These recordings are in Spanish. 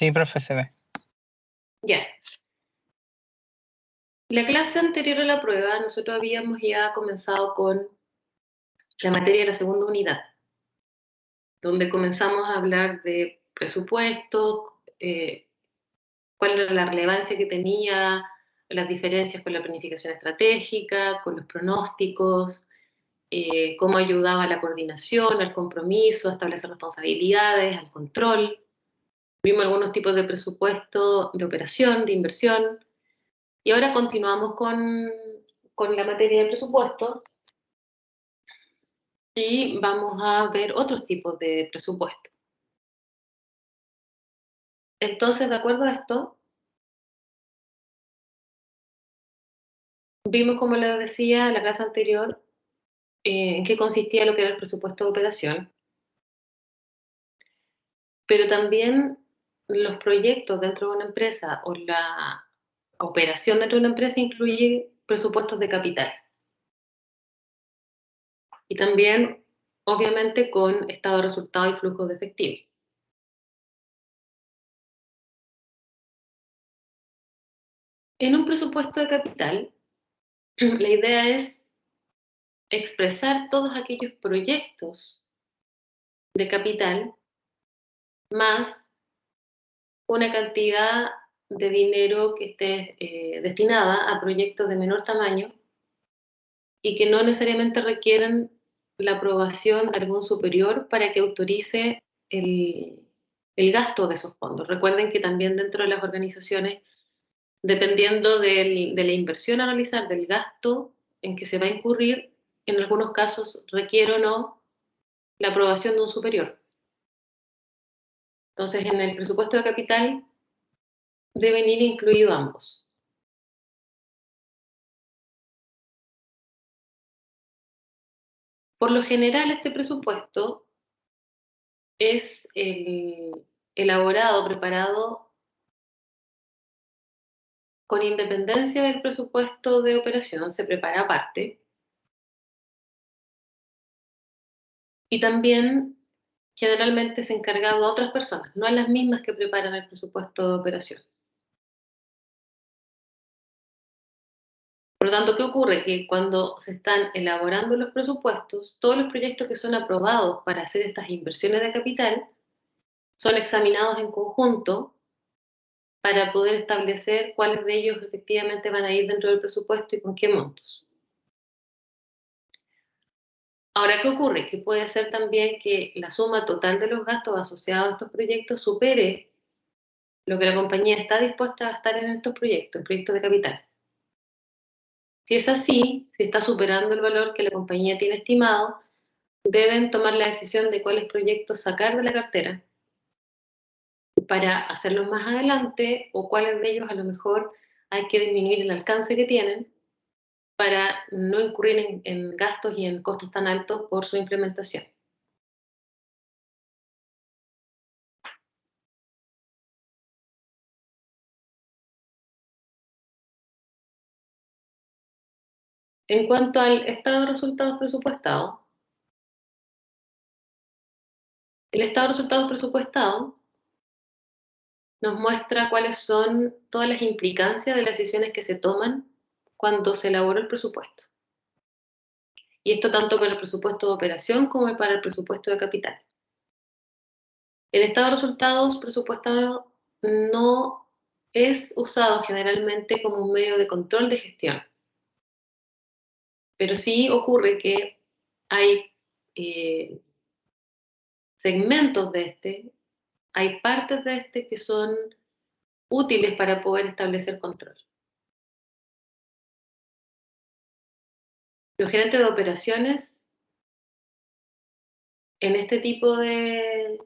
Sí, profe, se ve. Ya. La clase anterior a la prueba, nosotros habíamos ya comenzado con la materia de la segunda unidad, donde comenzamos a hablar de presupuesto, cuál era la relevancia que tenía, las diferencias con la planificación estratégica, con los pronósticos, cómo ayudaba a la coordinación, al compromiso, a establecer responsabilidades, al control. Vimos algunos tipos de presupuesto, de operación, de inversión, y ahora continuamos con la materia de presupuesto y vamos a ver otros tipos de presupuesto. Entonces, de acuerdo a esto, vimos, como les decía en la clase anterior, en qué consistía lo que era el presupuesto de operación, pero también los proyectos dentro de una empresa o la operación dentro de una empresa incluye presupuestos de capital. Y también, obviamente, con estado de resultado y flujos de efectivo. En un presupuesto de capital, la idea es expresar todos aquellos proyectos de capital más una cantidad de dinero que esté destinada a proyectos de menor tamaño y que no necesariamente requieren la aprobación de algún superior para que autorice el gasto de esos fondos. Recuerden que también dentro de las organizaciones, dependiendo de la inversión a realizar, del gasto en que se va a incurrir, en algunos casos requiere o no la aprobación de un superior. Entonces, en el presupuesto de capital deben ir incluidos ambos. Por lo general, este presupuesto es elaborado, preparado con independencia del presupuesto de operación, se prepara aparte. Y también generalmente es encargado a otras personas, no a las mismas que preparan el presupuesto de operación. Por lo tanto, ¿qué ocurre? Que cuando se están elaborando los presupuestos, todos los proyectos que son aprobados para hacer estas inversiones de capital son examinados en conjunto para poder establecer cuáles de ellos efectivamente van a ir dentro del presupuesto y con qué montos. Ahora, ¿qué ocurre? Que puede ser también que la suma total de los gastos asociados a estos proyectos supere lo que la compañía está dispuesta a gastar en estos proyectos, en proyectos de capital. Si es así, si está superando el valor que la compañía tiene estimado, deben tomar la decisión de cuáles proyectos sacar de la cartera para hacerlos más adelante o cuáles de ellos a lo mejor hay que disminuir el alcance que tienen para no incurrir en gastos y en costos tan altos por su implementación. En cuanto al estado de resultados presupuestados, el estado de resultados presupuestados nos muestra cuáles son todas las implicancias de las decisiones que se toman cuando se elabora el presupuesto. Y esto tanto para el presupuesto de operación como para el presupuesto de capital. El estado de resultados presupuestado no es usado generalmente como un medio de control de gestión, pero sí ocurre que hay segmentos de este, hay partes de este que son útiles para poder establecer control. Los gerentes de operaciones en este tipo de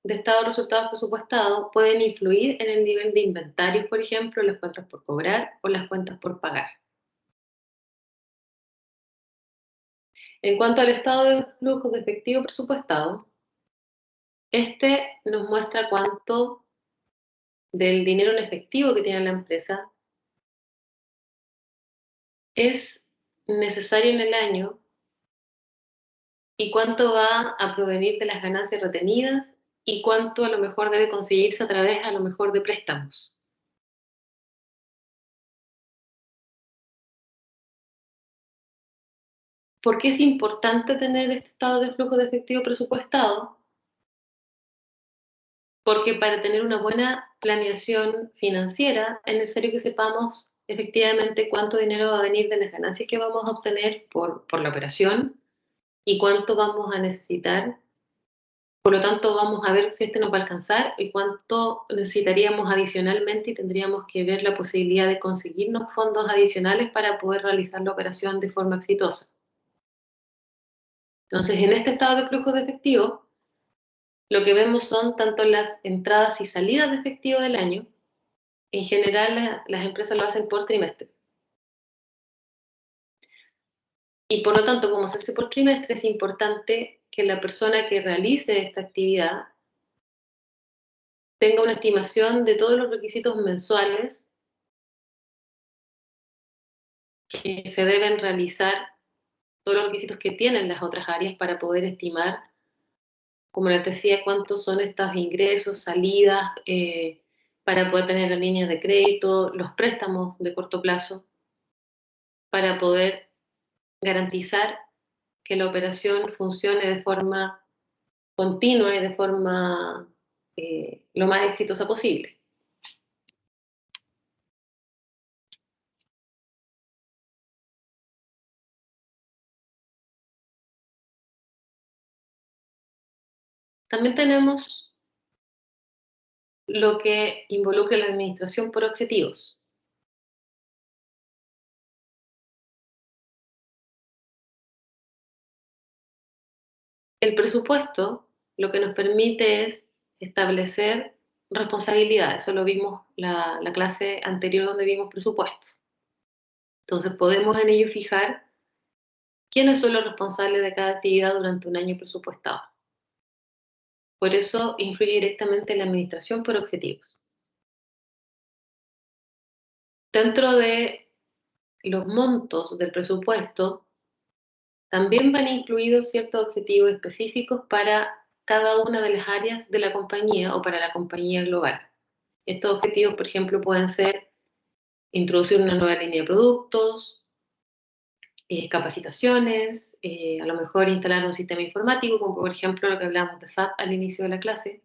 estado de resultados presupuestados pueden influir en el nivel de inventarios, por ejemplo, las cuentas por cobrar o las cuentas por pagar. En cuanto al estado de flujo de efectivo presupuestado, este nos muestra cuánto del dinero en efectivo que tiene la empresa es necesario en el año y cuánto va a provenir de las ganancias retenidas y cuánto a lo mejor debe conseguirse a través a lo mejor de préstamos. ¿Por qué es importante tener este estado de flujo de efectivo presupuestado? Porque para tener una buena planeación financiera es necesario que sepamos efectivamente cuánto dinero va a venir de las ganancias que vamos a obtener por la operación y cuánto vamos a necesitar. Por lo tanto, vamos a ver si este nos va a alcanzar y cuánto necesitaríamos adicionalmente y tendríamos que ver la posibilidad de conseguirnos fondos adicionales para poder realizar la operación de forma exitosa. Entonces, en este estado de flujo de efectivo, lo que vemos son tanto las entradas y salidas de efectivo del año. En general, las empresas lo hacen por trimestre. Y por lo tanto, como se hace por trimestre, es importante que la persona que realice esta actividad tenga una estimación de todos los requisitos mensuales que se deben realizar, todos los requisitos que tienen las otras áreas para poder estimar, como les decía, cuántos son estos ingresos, salidas, para poder tener las líneas de crédito, los préstamos de corto plazo, para poder garantizar que la operación funcione de forma continua y de forma lo más exitosa posible. También tenemos lo que involucra la administración por objetivos. El presupuesto lo que nos permite es establecer responsabilidades. Eso lo vimos la clase anterior donde vimos presupuesto. Entonces podemos en ello fijar quiénes son los responsables de cada actividad durante un año presupuestado. Por eso influye directamente en la administración por objetivos. Dentro de los montos del presupuesto también van incluidos ciertos objetivos específicos para cada una de las áreas de la compañía o para la compañía global. Estos objetivos, por ejemplo, pueden ser introducir una nueva línea de productos, capacitaciones, a lo mejor instalar un sistema informático, como por ejemplo lo que hablamos de SAP al inicio de la clase.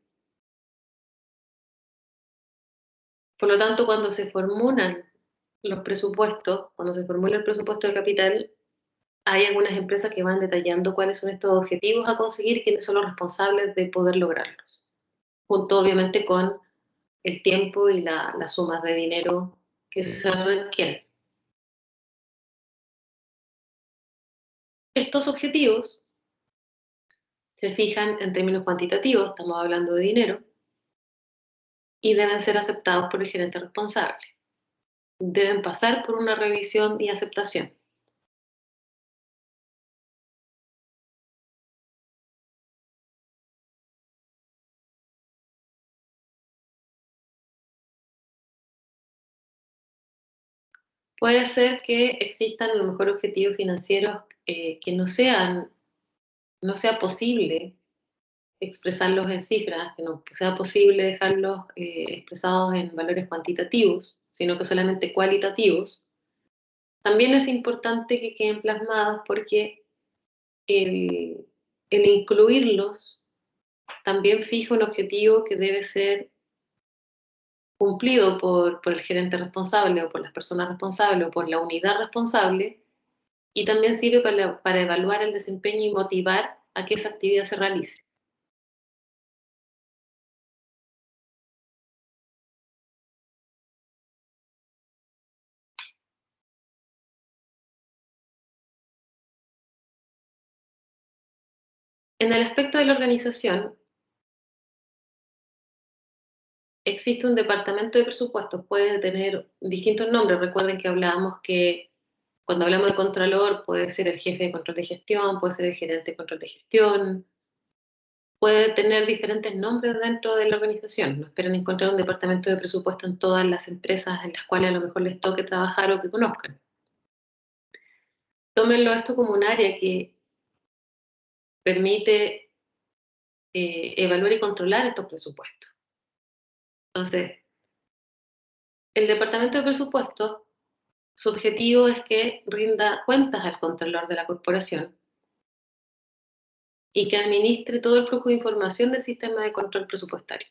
Por lo tanto, cuando se formulan los presupuestos, cuando se formula el presupuesto de capital, hay algunas empresas que van detallando cuáles son estos objetivos a conseguir y quiénes son los responsables de poder lograrlos, junto obviamente con el tiempo y las sumas de dinero que se requieren. Estos objetivos se fijan en términos cuantitativos, estamos hablando de dinero, y deben ser aceptados por el gerente responsable. Deben pasar por una revisión y aceptación. Puede ser que existan a lo mejor objetivos financieros que no sea posible expresarlos en cifras, que no sea posible dejarlos expresados en valores cuantitativos, sino que solamente cualitativos. También es importante que queden plasmados porque el, el incluirlos también fija un objetivo que debe ser cumplido por el gerente responsable o por las personas responsables o por la unidad responsable y también sirve para evaluar el desempeño y motivar a que esa actividad se realice. En el aspecto de la organización, existe un departamento de presupuestos, puede tener distintos nombres. Recuerden que hablábamos que cuando hablamos de contralor puede ser el jefe de control de gestión, puede ser el gerente de control de gestión, puede tener diferentes nombres dentro de la organización. No esperen encontrar un departamento de presupuesto en todas las empresas en las cuales a lo mejor les toque trabajar o que conozcan. Tómenlo esto como un área que permite evaluar y controlar estos presupuestos. Entonces, el Departamento de Presupuestos, su objetivo es que rinda cuentas al Contralor de la Corporación y que administre todo el flujo de información del sistema de control presupuestario.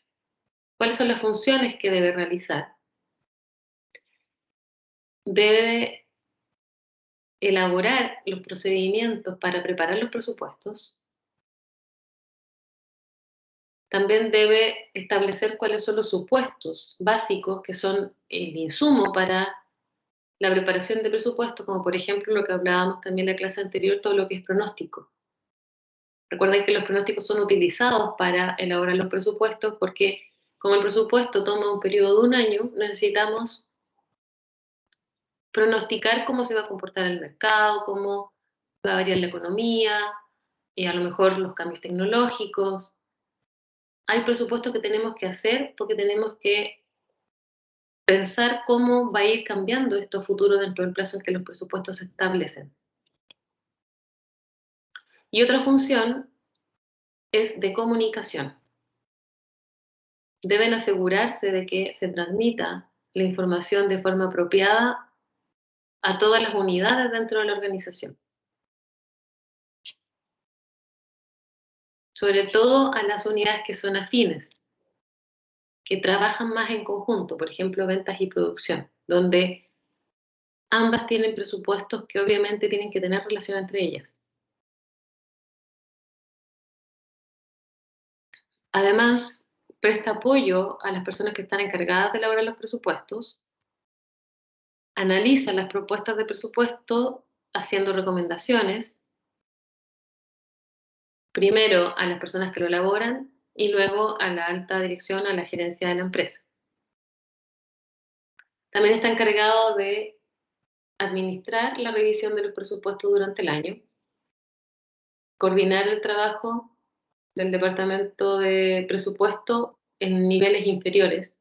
¿Cuáles son las funciones que debe realizar? Debe elaborar los procedimientos para preparar los presupuestos. También debe establecer cuáles son los supuestos básicos que son el insumo para la preparación de presupuestos, como por ejemplo lo que hablábamos también en la clase anterior, todo lo que es pronóstico. Recuerden que los pronósticos son utilizados para elaborar los presupuestos porque como el presupuesto toma un periodo de un año, necesitamos pronosticar cómo se va a comportar el mercado, cómo va a variar la economía, y a lo mejor los cambios tecnológicos. Hay presupuestos que tenemos que hacer porque tenemos que pensar cómo va a ir cambiando esto futuro dentro del plazo en que los presupuestos se establecen. Y otra función es de comunicación. Deben asegurarse de que se transmita la información de forma apropiada a todas las unidades dentro de la organización, sobre todo a las unidades que son afines, que trabajan más en conjunto, por ejemplo, ventas y producción, donde ambas tienen presupuestos que obviamente tienen que tener relación entre ellas. Además, presta apoyo a las personas que están encargadas de elaborar los presupuestos, analiza las propuestas de presupuesto haciendo recomendaciones, primero a las personas que lo elaboran y luego a la alta dirección, a la gerencia de la empresa. También está encargado de administrar la revisión de los presupuestos durante el año, coordinar el trabajo del departamento de presupuesto en niveles inferiores.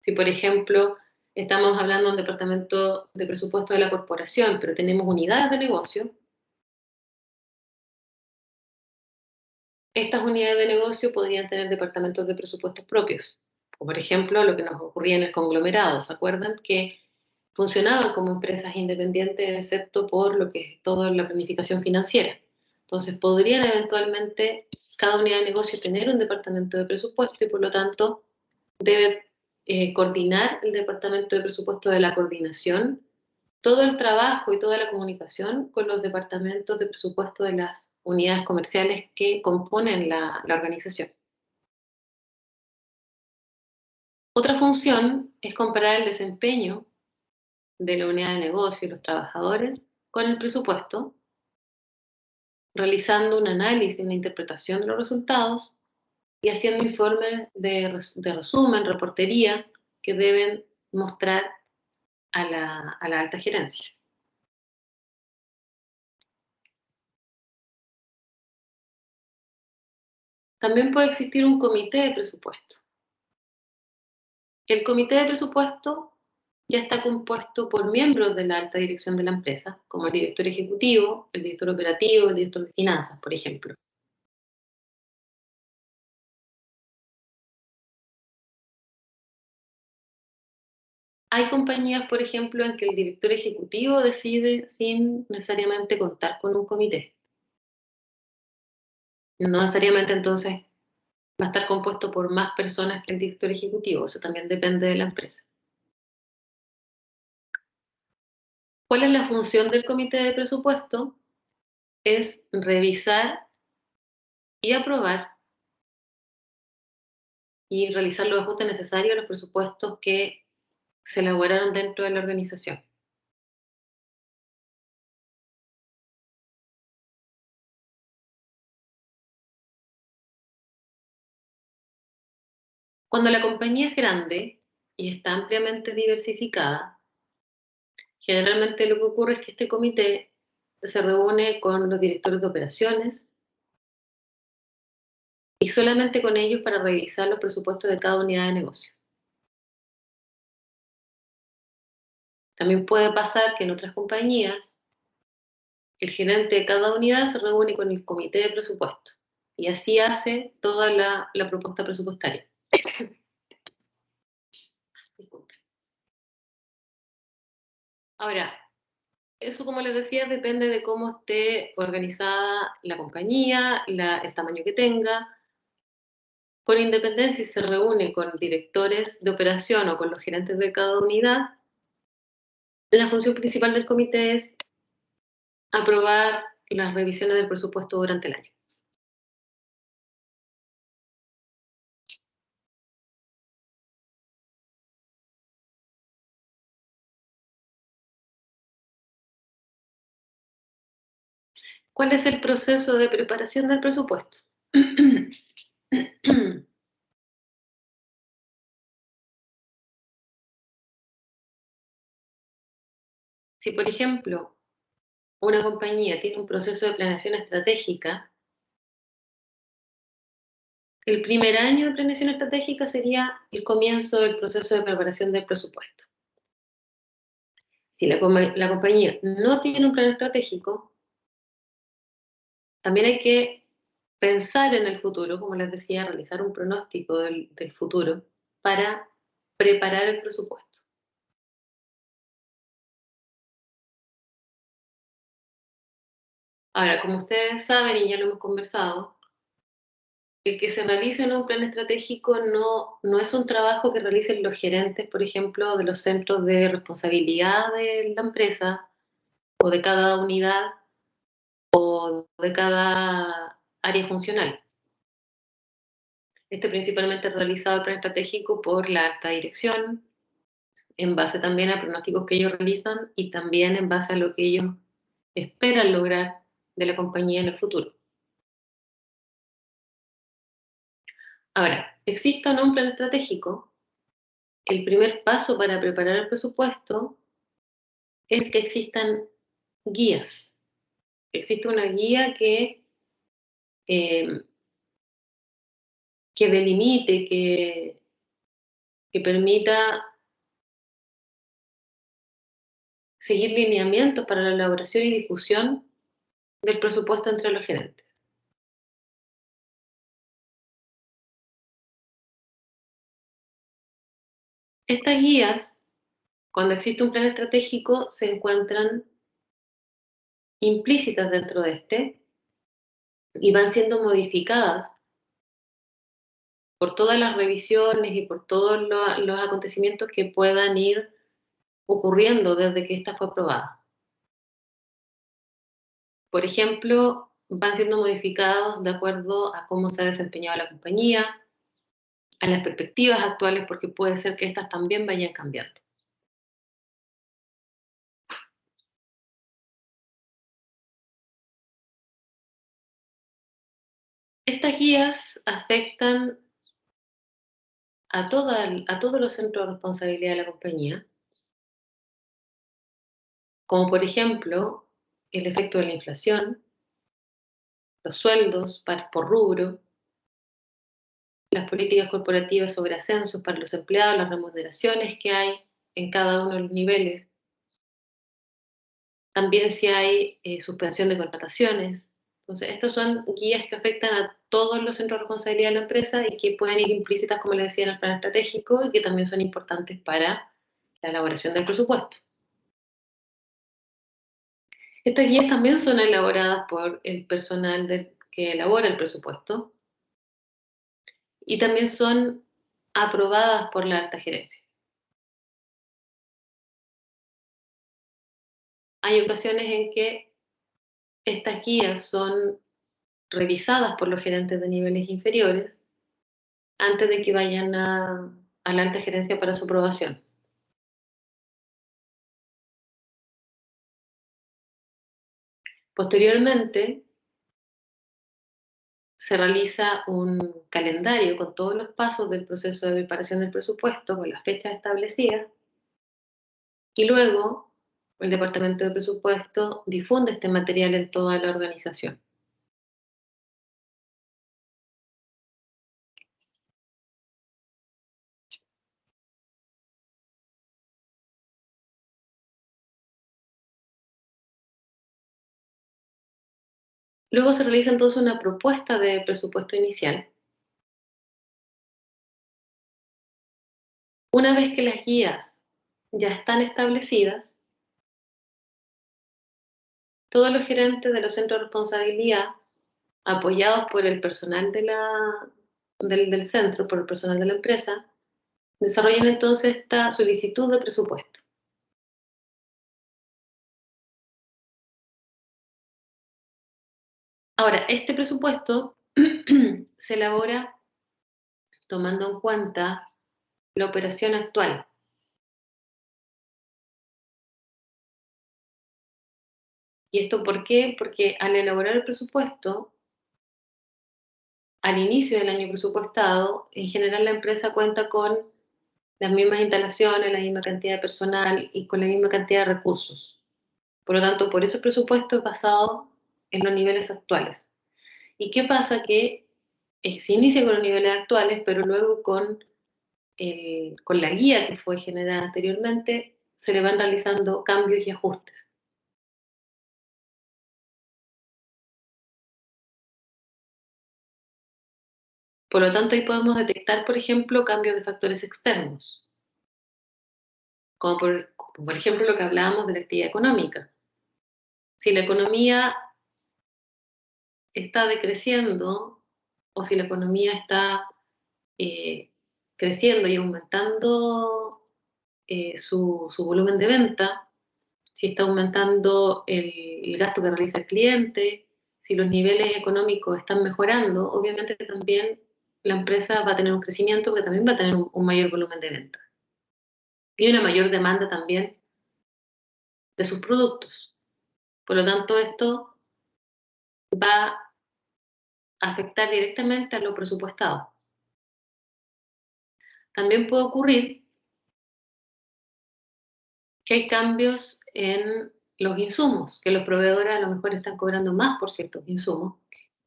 Si, por ejemplo, estamos hablando de un departamento de presupuesto de la corporación, pero tenemos unidades de negocio, estas unidades de negocio podrían tener departamentos de presupuestos propios. O, por ejemplo, lo que nos ocurría en el conglomerado. ¿Se acuerdan que funcionaban como empresas independientes, excepto por lo que es toda la planificación financiera? Entonces, podrían eventualmente cada unidad de negocio tener un departamento de presupuesto y, por lo tanto, debe coordinar el departamento de presupuesto de la coordinación todo el trabajo y toda la comunicación con los departamentos de presupuesto de las unidades comerciales que componen la organización. Otra función es comparar el desempeño de la unidad de negocio y los trabajadores con el presupuesto, realizando un análisis, una interpretación de los resultados y haciendo informes de resumen, reportería, que deben mostrar a la alta gerencia. También puede existir un comité de presupuesto. El comité de presupuesto ya está compuesto por miembros de la alta dirección de la empresa, como el director ejecutivo, el director operativo, el director de finanzas, por ejemplo. Hay compañías, por ejemplo, en que el director ejecutivo decide sin necesariamente contar con un comité. No necesariamente entonces va a estar compuesto por más personas que el director ejecutivo, eso también depende de la empresa. ¿Cuál es la función del comité de presupuesto? Es revisar y aprobar y realizar los ajustes necesarios a los presupuestos que se elaboraron dentro de la organización. Cuando la compañía es grande y está ampliamente diversificada, generalmente lo que ocurre es que este comité se reúne con los directores de operaciones y solamente con ellos para revisar los presupuestos de cada unidad de negocio. También puede pasar que en otras compañías el gerente de cada unidad se reúne con el comité de presupuesto Y así hace toda la propuesta presupuestaria. Disculpe. Ahora, eso, como les decía, depende de cómo esté organizada la compañía, el tamaño que tenga. Con independencia, si se reúne con directores de operación o con los gerentes de cada unidad, la función principal del comité es aprobar las revisiones del presupuesto durante el año. ¿Cuál es el proceso de preparación del presupuesto? Si, por ejemplo, una compañía tiene un proceso de planeación estratégica, el primer año de planeación estratégica sería el comienzo del proceso de preparación del presupuesto. Si la compañía no tiene un plan estratégico, también hay que pensar en el futuro, como les decía, realizar un pronóstico del futuro para preparar el presupuesto. Ahora, como ustedes saben y ya lo hemos conversado, el que se realice en un plan estratégico no es un trabajo que realicen los gerentes, por ejemplo, de los centros de responsabilidad de la empresa o de cada unidad o de cada área funcional. Este principalmente es realizado el plan estratégico por la alta dirección, en base también a pronósticos que ellos realizan y también en base a lo que ellos esperan lograr de la compañía en el futuro. Ahora, exista o no un plan estratégico, el primer paso para preparar el presupuesto es que existan guías. Existe una guía eh, que delimite, que permita seguir lineamientos para la elaboración y difusión del presupuesto entre los gerentes. Estas guías, cuando existe un plan estratégico, se encuentran implícitas dentro de este y van siendo modificadas por todas las revisiones y por todos los acontecimientos que puedan ir ocurriendo desde que esta fue aprobada. Por ejemplo, van siendo modificados de acuerdo a cómo se ha desempeñado la compañía, a las perspectivas actuales, porque puede ser que estas también vayan cambiando. Estas guías afectan a todos los centros de responsabilidad de la compañía, como por ejemplo el efecto de la inflación, los sueldos por rubro, las políticas corporativas sobre ascensos para los empleados, las remuneraciones que hay en cada uno de los niveles, también si hay suspensión de contrataciones. Entonces, estos son guías que afectan a todos los centros de responsabilidad de la empresa y que pueden ir implícitas, como les decía, en el plan estratégico y que también son importantes para la elaboración del presupuesto. Estas guías también son elaboradas por el personal que elabora el presupuesto y también son aprobadas por la alta gerencia. Hay ocasiones en que estas guías son revisadas por los gerentes de niveles inferiores antes de que vayan a la alta gerencia para su aprobación. Posteriormente, se realiza un calendario con todos los pasos del proceso de preparación del presupuesto, con las fechas establecidas, y luego el Departamento de Presupuesto difunde este material en toda la organización. Luego se realiza entonces una propuesta de presupuesto inicial. Una vez que las guías ya están establecidas, todos los gerentes de los centros de responsabilidad, apoyados por el personal del centro, por el personal de la empresa, desarrollan entonces esta solicitud de presupuesto. Ahora, este presupuesto se elabora tomando en cuenta la operación actual. ¿Y esto por qué? Porque al elaborar el presupuesto, al inicio del año presupuestado, en general la empresa cuenta con las mismas instalaciones, la misma cantidad de personal y con la misma cantidad de recursos. Por lo tanto, por eso el presupuesto es basado en los niveles actuales. ¿Y qué pasa? Que se inicia con los niveles actuales, pero luego con la guía que fue generada anteriormente, se le van realizando cambios y ajustes. Por lo tanto, ahí podemos detectar, por ejemplo, cambios de factores externos, como por ejemplo lo que hablábamos de la actividad económica. Si la economía está decreciendo o si la economía está eh, creciendo y aumentando su volumen de venta, si está aumentando el gasto que realiza el cliente, si los niveles económicos están mejorando, obviamente también la empresa va a tener un crecimiento que también va a tener un mayor volumen de venta y una mayor demanda también de sus productos. Por lo tanto, esto va a afectar directamente a lo presupuestado. También puede ocurrir que hay cambios en los insumos, que los proveedores a lo mejor están cobrando más por ciertos insumos.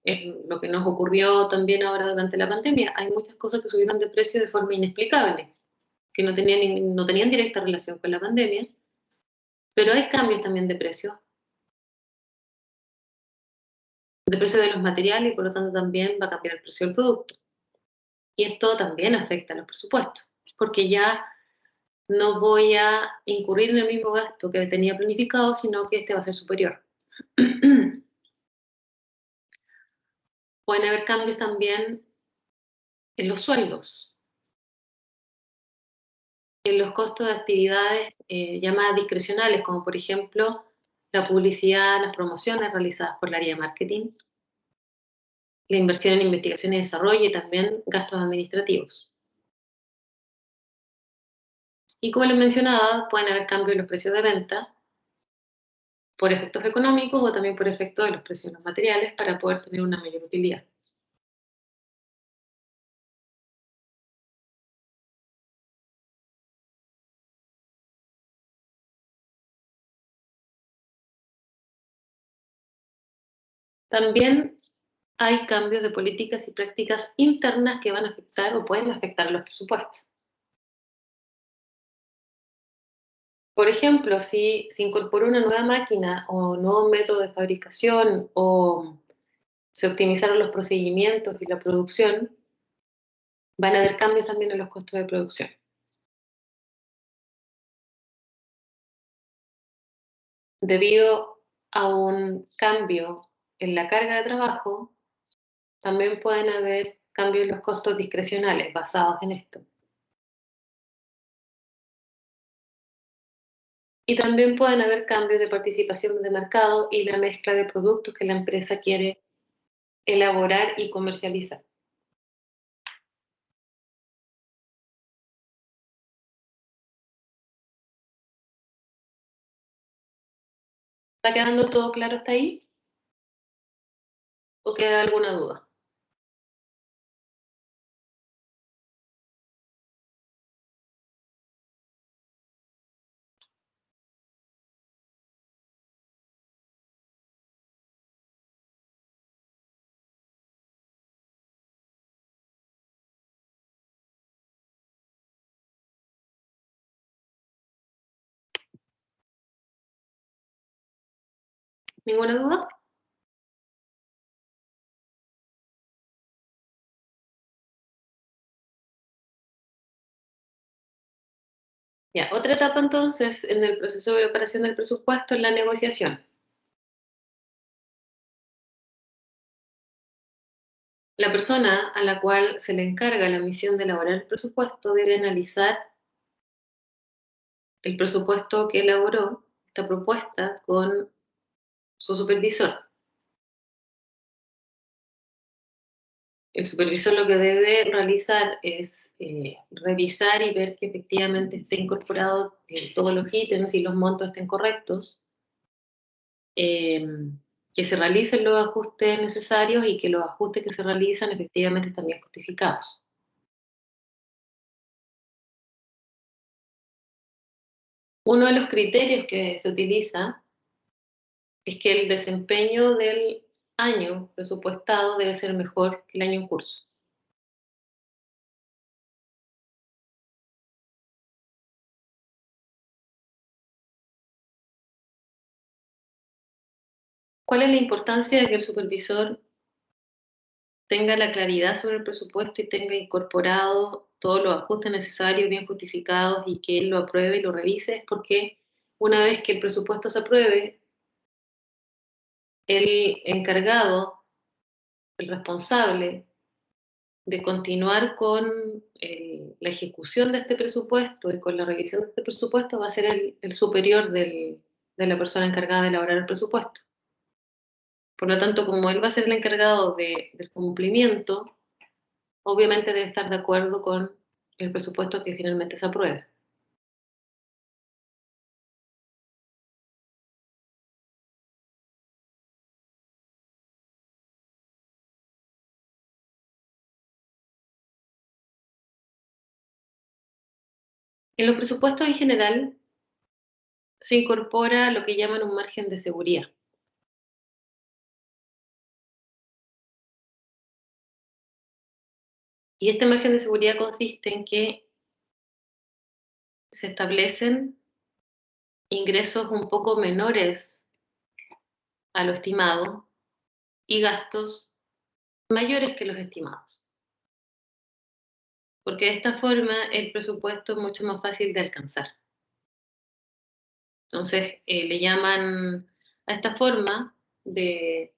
Es lo que nos ocurrió también ahora durante la pandemia. Hay muchas cosas que subieron de precio de forma inexplicable, que no tenían directa relación con la pandemia, pero hay cambios también de precio de los materiales y por lo tanto también va a cambiar el precio del producto. Y esto también afecta a los presupuestos, porque ya no voy a incurrir en el mismo gasto que tenía planificado, sino que este va a ser superior. Pueden haber cambios también en los sueldos, en los costos de actividades llamadas discrecionales, como por ejemplo la publicidad, las promociones realizadas por el área de marketing, la inversión en investigación y desarrollo y también gastos administrativos. Y como les mencionaba, pueden haber cambios en los precios de venta por efectos económicos o también por efectos de los precios de los materiales para poder tener una mayor utilidad. También hay cambios de políticas y prácticas internas que van a afectar o pueden afectar los presupuestos. Por ejemplo, si se incorporó una nueva máquina o un nuevo método de fabricación o se optimizaron los procedimientos y la producción, van a haber cambios también en los costos de producción. Debido a un cambio en la carga de trabajo, también pueden haber cambios en los costos discrecionales basados en esto. Y también pueden haber cambios de participación de mercado y la mezcla de productos que la empresa quiere elaborar y comercializar. ¿Está quedando todo claro hasta ahí? ¿O queda alguna duda? ¿Ninguna duda? Ya, otra etapa entonces en el proceso de preparación del presupuesto es la negociación. La persona a la cual se le encarga la misión de elaborar el presupuesto debe analizar el presupuesto que elaboró, esta propuesta, con su supervisor. El supervisor lo que debe realizar es revisar y ver que efectivamente esté incorporado todos los ítems y los montos estén correctos, eh, que se realicen los ajustes necesarios y que los ajustes que se realizan efectivamente están bien justificados. Uno de los criterios que se utiliza es que el desempeño del año presupuestado debe ser mejor que el año en curso. ¿Cuál es la importancia de que el supervisor tenga la claridad sobre el presupuesto y tenga incorporado todos los ajustes necesarios, bien justificados, y que él lo apruebe y lo revise? Es porque una vez que el presupuesto se apruebe, el encargado, el responsable de continuar con la ejecución de este presupuesto y con la revisión de este presupuesto va a ser el superior de la persona encargada de elaborar el presupuesto. Por lo tanto, como él va a ser el encargado del cumplimiento, obviamente debe estar de acuerdo con el presupuesto que finalmente se apruebe. En los presupuestos en general se incorpora lo que llaman un margen de seguridad. Y este margen de seguridad consiste en que se establecen ingresos un poco menores a lo estimado y gastos mayores que los estimados. Porque de esta forma el presupuesto es mucho más fácil de alcanzar. Entonces, le llaman a esta forma de,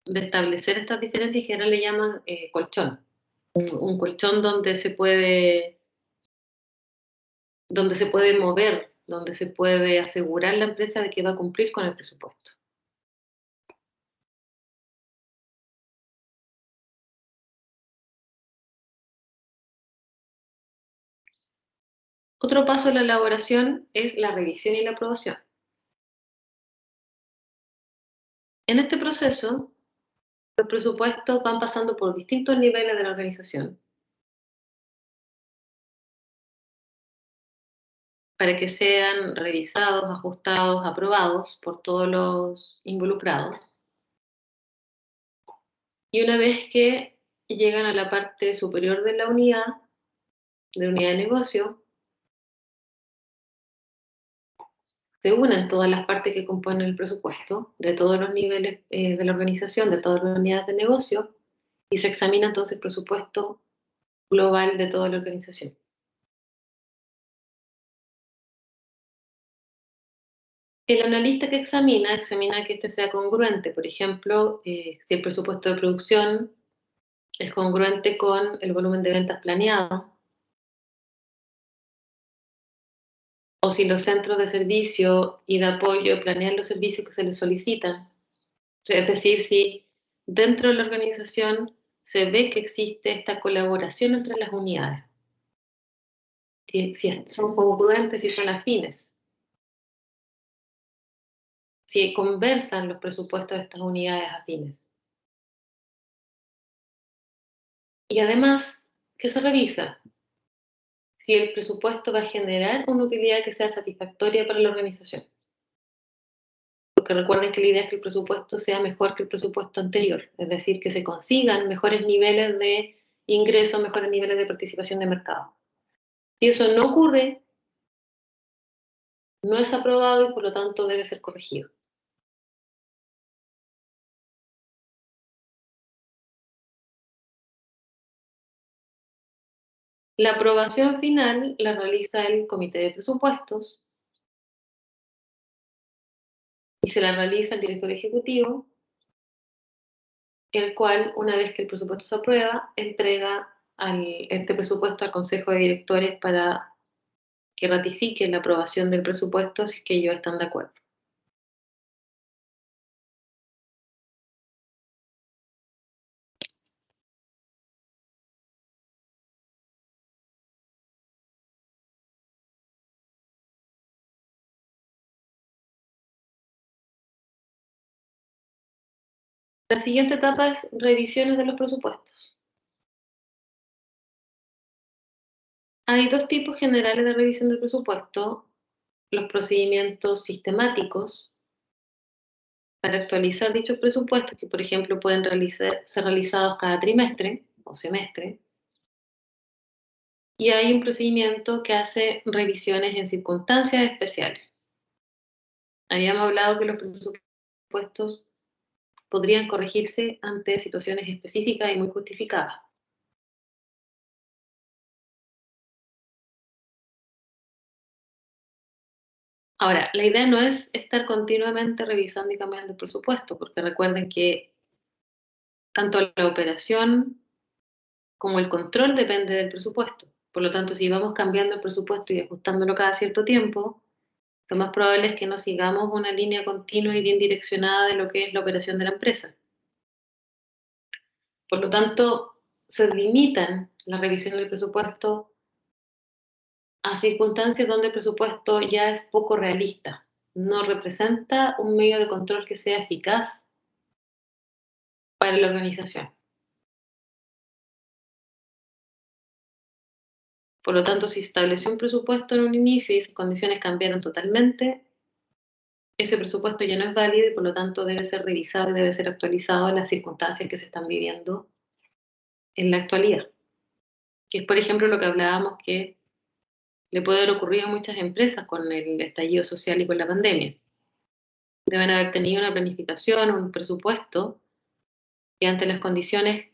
de establecer estas diferencias, en general le llaman colchón. Un colchón donde se puede mover, donde se puede asegurar la empresa de que va a cumplir con el presupuesto. Otro paso en la elaboración es la revisión y la aprobación. En este proceso, los presupuestos van pasando por distintos niveles de la organización para que sean revisados, ajustados, aprobados por todos los involucrados. Y una vez que llegan a la parte superior de unidad de negocio, se unen todas las partes que componen el presupuesto de todos los niveles de la organización, de todas las unidades de negocio, y se examina entonces el presupuesto global de toda la organización. El analista que examina que este sea congruente. Por ejemplo, si el presupuesto de producción es congruente con el volumen de ventas planeado, o si los centros de servicio y de apoyo planean los servicios que se les solicitan. Es decir, si dentro de la organización se ve que existe esta colaboración entre las unidades, si son congruentes, si son afines, si conversan los presupuestos de estas unidades afines. Y además, ¿qué se revisa? Si el presupuesto va a generar una utilidad que sea satisfactoria para la organización. Porque recuerden que la idea es que el presupuesto sea mejor que el presupuesto anterior, es decir, que se consigan mejores niveles de ingreso, mejores niveles de participación de mercado. Si eso no ocurre, no es aprobado y por lo tanto debe ser corregido. La aprobación final la realiza el comité de presupuestos y se la realiza el director ejecutivo, el cual, una vez que el presupuesto se aprueba, entrega este presupuesto al Consejo de Directores para que ratifique la aprobación del presupuesto si es que ellos están de acuerdo. La siguiente etapa es revisiones de los presupuestos. Hay dos tipos generales de revisión del presupuesto: los procedimientos sistemáticos para actualizar dichos presupuestos, que por ejemplo pueden ser realizados cada trimestre o semestre, y hay un procedimiento que hace revisiones en circunstancias especiales. Habíamos hablado que los presupuestos podrían corregirse ante situaciones específicas y muy justificadas. Ahora, la idea no es estar continuamente revisando y cambiando el presupuesto, porque recuerden que tanto la operación como el control depende del presupuesto. Por lo tanto, si vamos cambiando el presupuesto y ajustándolo cada cierto tiempo, lo más probable es que no sigamos una línea continua y bien direccionada de lo que es la operación de la empresa. Por lo tanto, se limitan las revisiones del presupuesto a circunstancias donde el presupuesto ya es poco realista, no representa un medio de control que sea eficaz para la organización. Por lo tanto, si se estableció un presupuesto en un inicio y esas condiciones cambiaron totalmente, ese presupuesto ya no es válido y por lo tanto debe ser revisado y debe ser actualizado a las circunstancias que se están viviendo en la actualidad. Que es, por ejemplo, lo que hablábamos que le puede haber ocurrido a muchas empresas con el estallido social y con la pandemia. Deben haber tenido una planificación, un presupuesto que ante las condiciones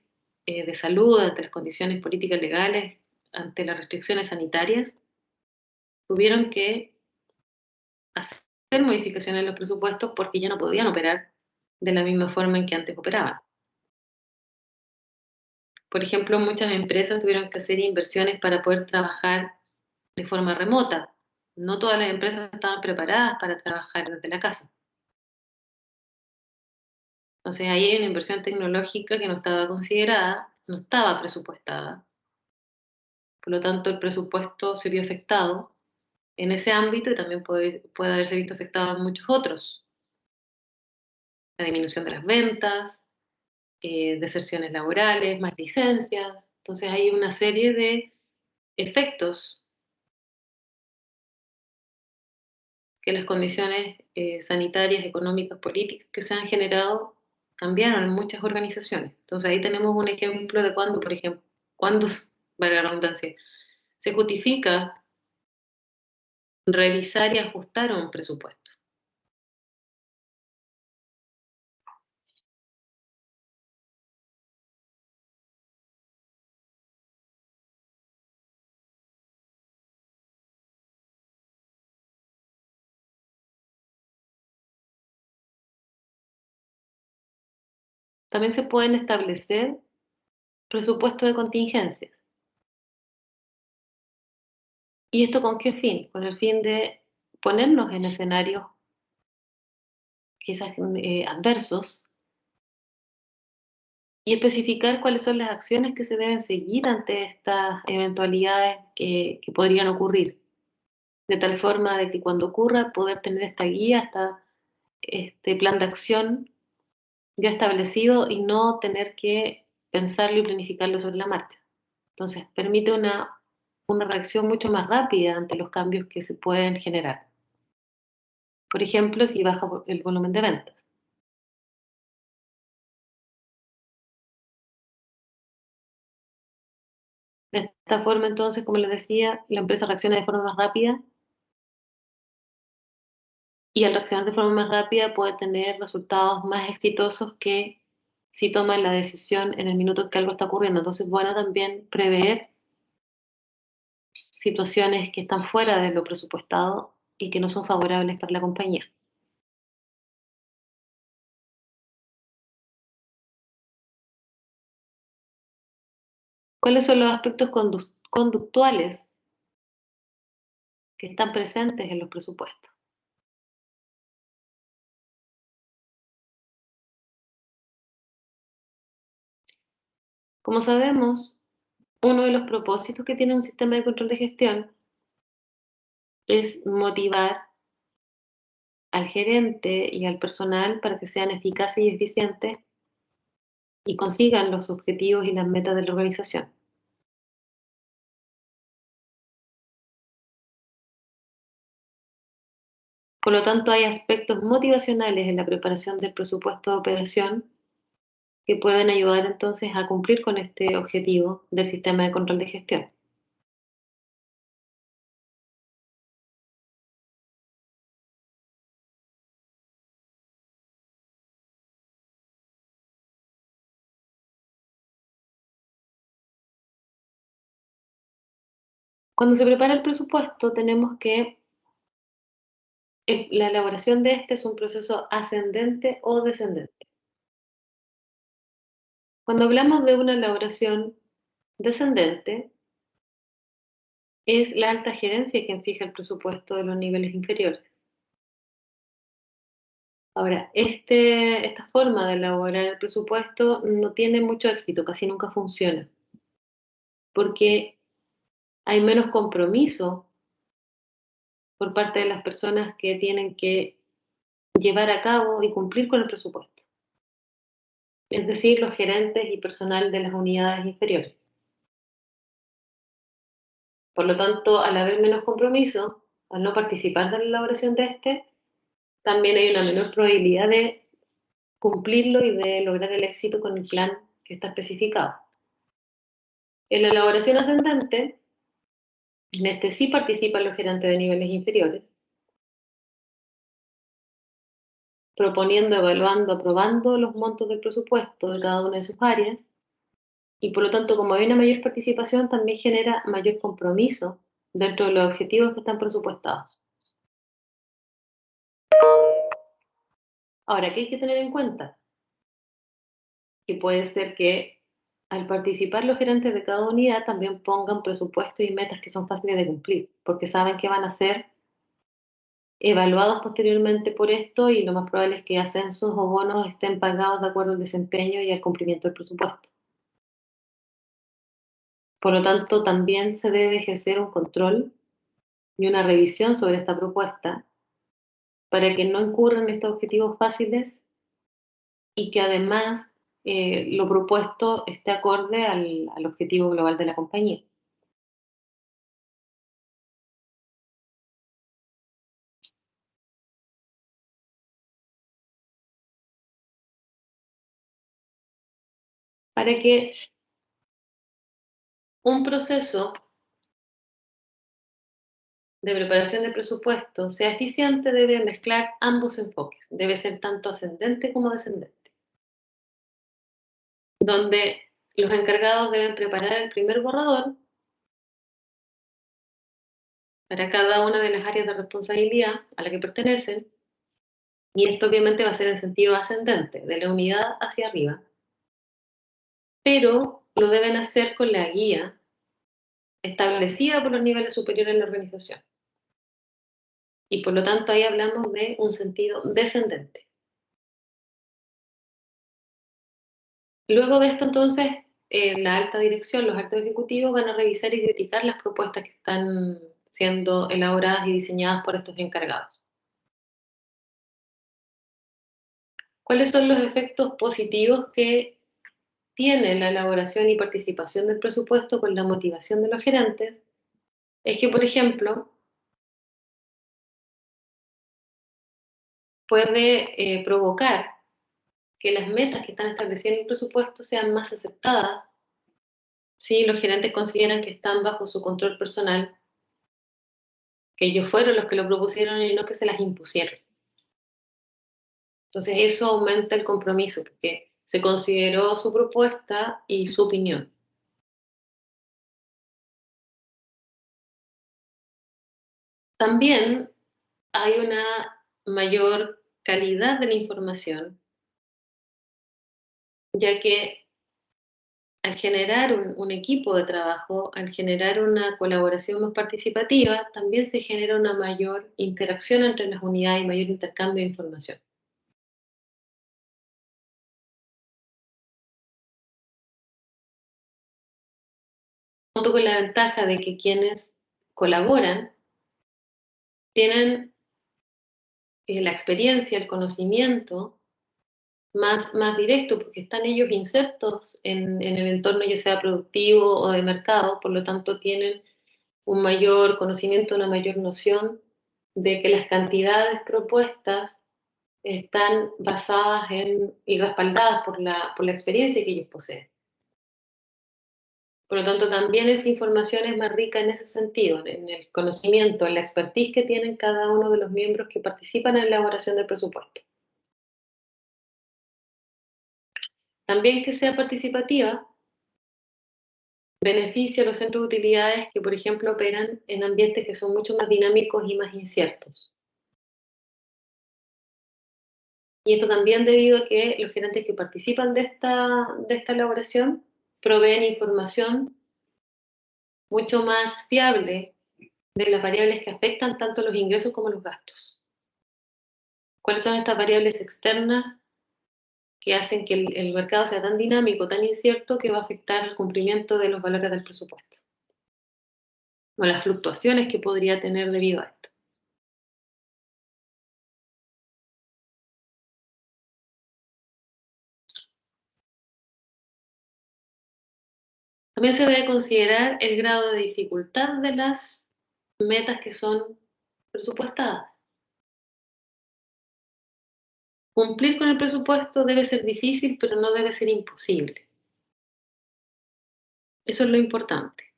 de salud, ante las condiciones políticas legales, ante las restricciones sanitarias, tuvieron que hacer modificaciones en los presupuestos porque ya no podían operar de la misma forma en que antes operaban. Por ejemplo, muchas empresas tuvieron que hacer inversiones para poder trabajar de forma remota. No todas las empresas estaban preparadas para trabajar desde la casa. Entonces ahí hay una inversión tecnológica que no estaba considerada, no estaba presupuestada. Por lo tanto, el presupuesto se vio afectado en ese ámbito y también puede haberse visto afectado en muchos otros. La disminución de las ventas, deserciones laborales, más licencias. Entonces hay una serie de efectos que las condiciones sanitarias, económicas, políticas que se han generado cambiaron en muchas organizaciones. Entonces ahí tenemos un ejemplo de cuando, por ejemplo, cuando, valga la redundancia, se justifica revisar y ajustar un presupuesto. También se pueden establecer presupuestos de contingencias. ¿Y esto con qué fin? Con el fin de ponernos en escenarios quizás adversos y especificar cuáles son las acciones que se deben seguir ante estas eventualidades que podrían ocurrir, de tal forma de que cuando ocurra poder tener esta guía, este plan de acción ya establecido y no tener que pensarlo y planificarlo sobre la marcha. Entonces, permite una reacción mucho más rápida ante los cambios que se pueden generar. Por ejemplo, si baja el volumen de ventas. De esta forma, entonces, como les decía, la empresa reacciona de forma más rápida y al reaccionar de forma más rápida puede tener resultados más exitosos que si toman la decisión en el minuto en que algo está ocurriendo. Entonces, bueno, también prever situaciones que están fuera de lo presupuestado y que no son favorables para la compañía. ¿Cuáles son los aspectos conductuales que están presentes en los presupuestos? Como sabemos, uno de los propósitos que tiene un sistema de control de gestión es motivar al gerente y al personal para que sean eficaces y eficientes y consigan los objetivos y las metas de la organización. Por lo tanto, hay aspectos motivacionales en la preparación del presupuesto de operación que pueden ayudar entonces a cumplir con este objetivo del sistema de control de gestión. Cuando se prepara el presupuesto, tenemos que la elaboración de este es un proceso ascendente o descendente. Cuando hablamos de una elaboración descendente, es la alta gerencia quien fija el presupuesto de los niveles inferiores. Ahora, esta forma de elaborar el presupuesto no tiene mucho éxito, casi nunca funciona, porque hay menos compromiso por parte de las personas que tienen que llevar a cabo y cumplir con el presupuesto, es decir, los gerentes y personal de las unidades inferiores. Por lo tanto, al haber menos compromiso, al no participar de la elaboración de también hay una menor probabilidad de cumplirlo y de lograr el éxito con el plan que está especificado. En la elaboración ascendente, en este sí participan los gerentes de niveles inferiores, proponiendo, evaluando, aprobando los montos del presupuesto de cada una de sus áreas, y por lo tanto, como hay una mayor participación, también genera mayor compromiso dentro de los objetivos que están presupuestados. Ahora, ¿qué hay que tener en cuenta? Que puede ser que al participar los gerentes de cada unidad también pongan presupuestos y metas que son fáciles de cumplir, porque saben que van a ser evaluados posteriormente por esto y lo más probable es que ascensos o bonos estén pagados de acuerdo al desempeño y al cumplimiento del presupuesto. Por lo tanto, también se debe ejercer un control y una revisión sobre esta propuesta para que no incurran estos objetivos fáciles y que además lo propuesto esté acorde al objetivo global de la compañía. Para que un proceso de preparación de presupuesto sea eficiente, debe mezclar ambos enfoques. Debe ser tanto ascendente como descendente, donde los encargados deben preparar el primer borrador para cada una de las áreas de responsabilidad a la que pertenecen, y esto obviamente va a ser en sentido ascendente, de la unidad hacia arriba, pero lo deben hacer con la guía establecida por los niveles superiores en la organización. Y por lo tanto ahí hablamos de un sentido descendente. Luego de esto, entonces, la alta dirección, los altos ejecutivos van a revisar y criticar las propuestas que están siendo elaboradas y diseñadas por estos encargados. ¿Cuáles son los efectos positivos que tiene la elaboración y participación del presupuesto con la motivación de los gerentes? Es que, por ejemplo, puede provocar que las metas que están establecidas en el presupuesto sean más aceptadas si los gerentes consideran que están bajo su control personal, que ellos fueron los que lo propusieron y no que se las impusieron. Entonces eso aumenta el compromiso porque se consideró su propuesta y su opinión. También hay una mayor calidad de la información, ya que al generar un equipo de trabajo, al generar una colaboración más participativa, también se genera una mayor interacción entre las unidades y mayor intercambio de información. Junto con la ventaja de que quienes colaboran tienen la experiencia, el conocimiento más directo, porque están ellos insertos en el entorno, ya sea productivo o de mercado, por lo tanto tienen un mayor conocimiento, una mayor noción de que las cantidades propuestas están basadas y respaldadas por la experiencia que ellos poseen. Por lo tanto, también esa información es más rica en ese sentido, en el conocimiento, en la expertise que tienen cada uno de los miembros que participan en la elaboración del presupuesto. También que sea participativa beneficia a los centros de utilidades que, por ejemplo, operan en ambientes que son mucho más dinámicos y más inciertos. Y esto también debido a que los gerentes que participan de esta elaboración proveen información mucho más fiable de las variables que afectan tanto los ingresos como los gastos. ¿Cuáles son estas variables externas que hacen que el mercado sea tan dinámico, tan incierto, que va a afectar el cumplimiento de los valores del presupuesto? O las fluctuaciones que podría tener debido a esto. También se debe considerar el grado de dificultad de las metas que son presupuestadas. Cumplir con el presupuesto debe ser difícil, pero no debe ser imposible. Eso es lo importante.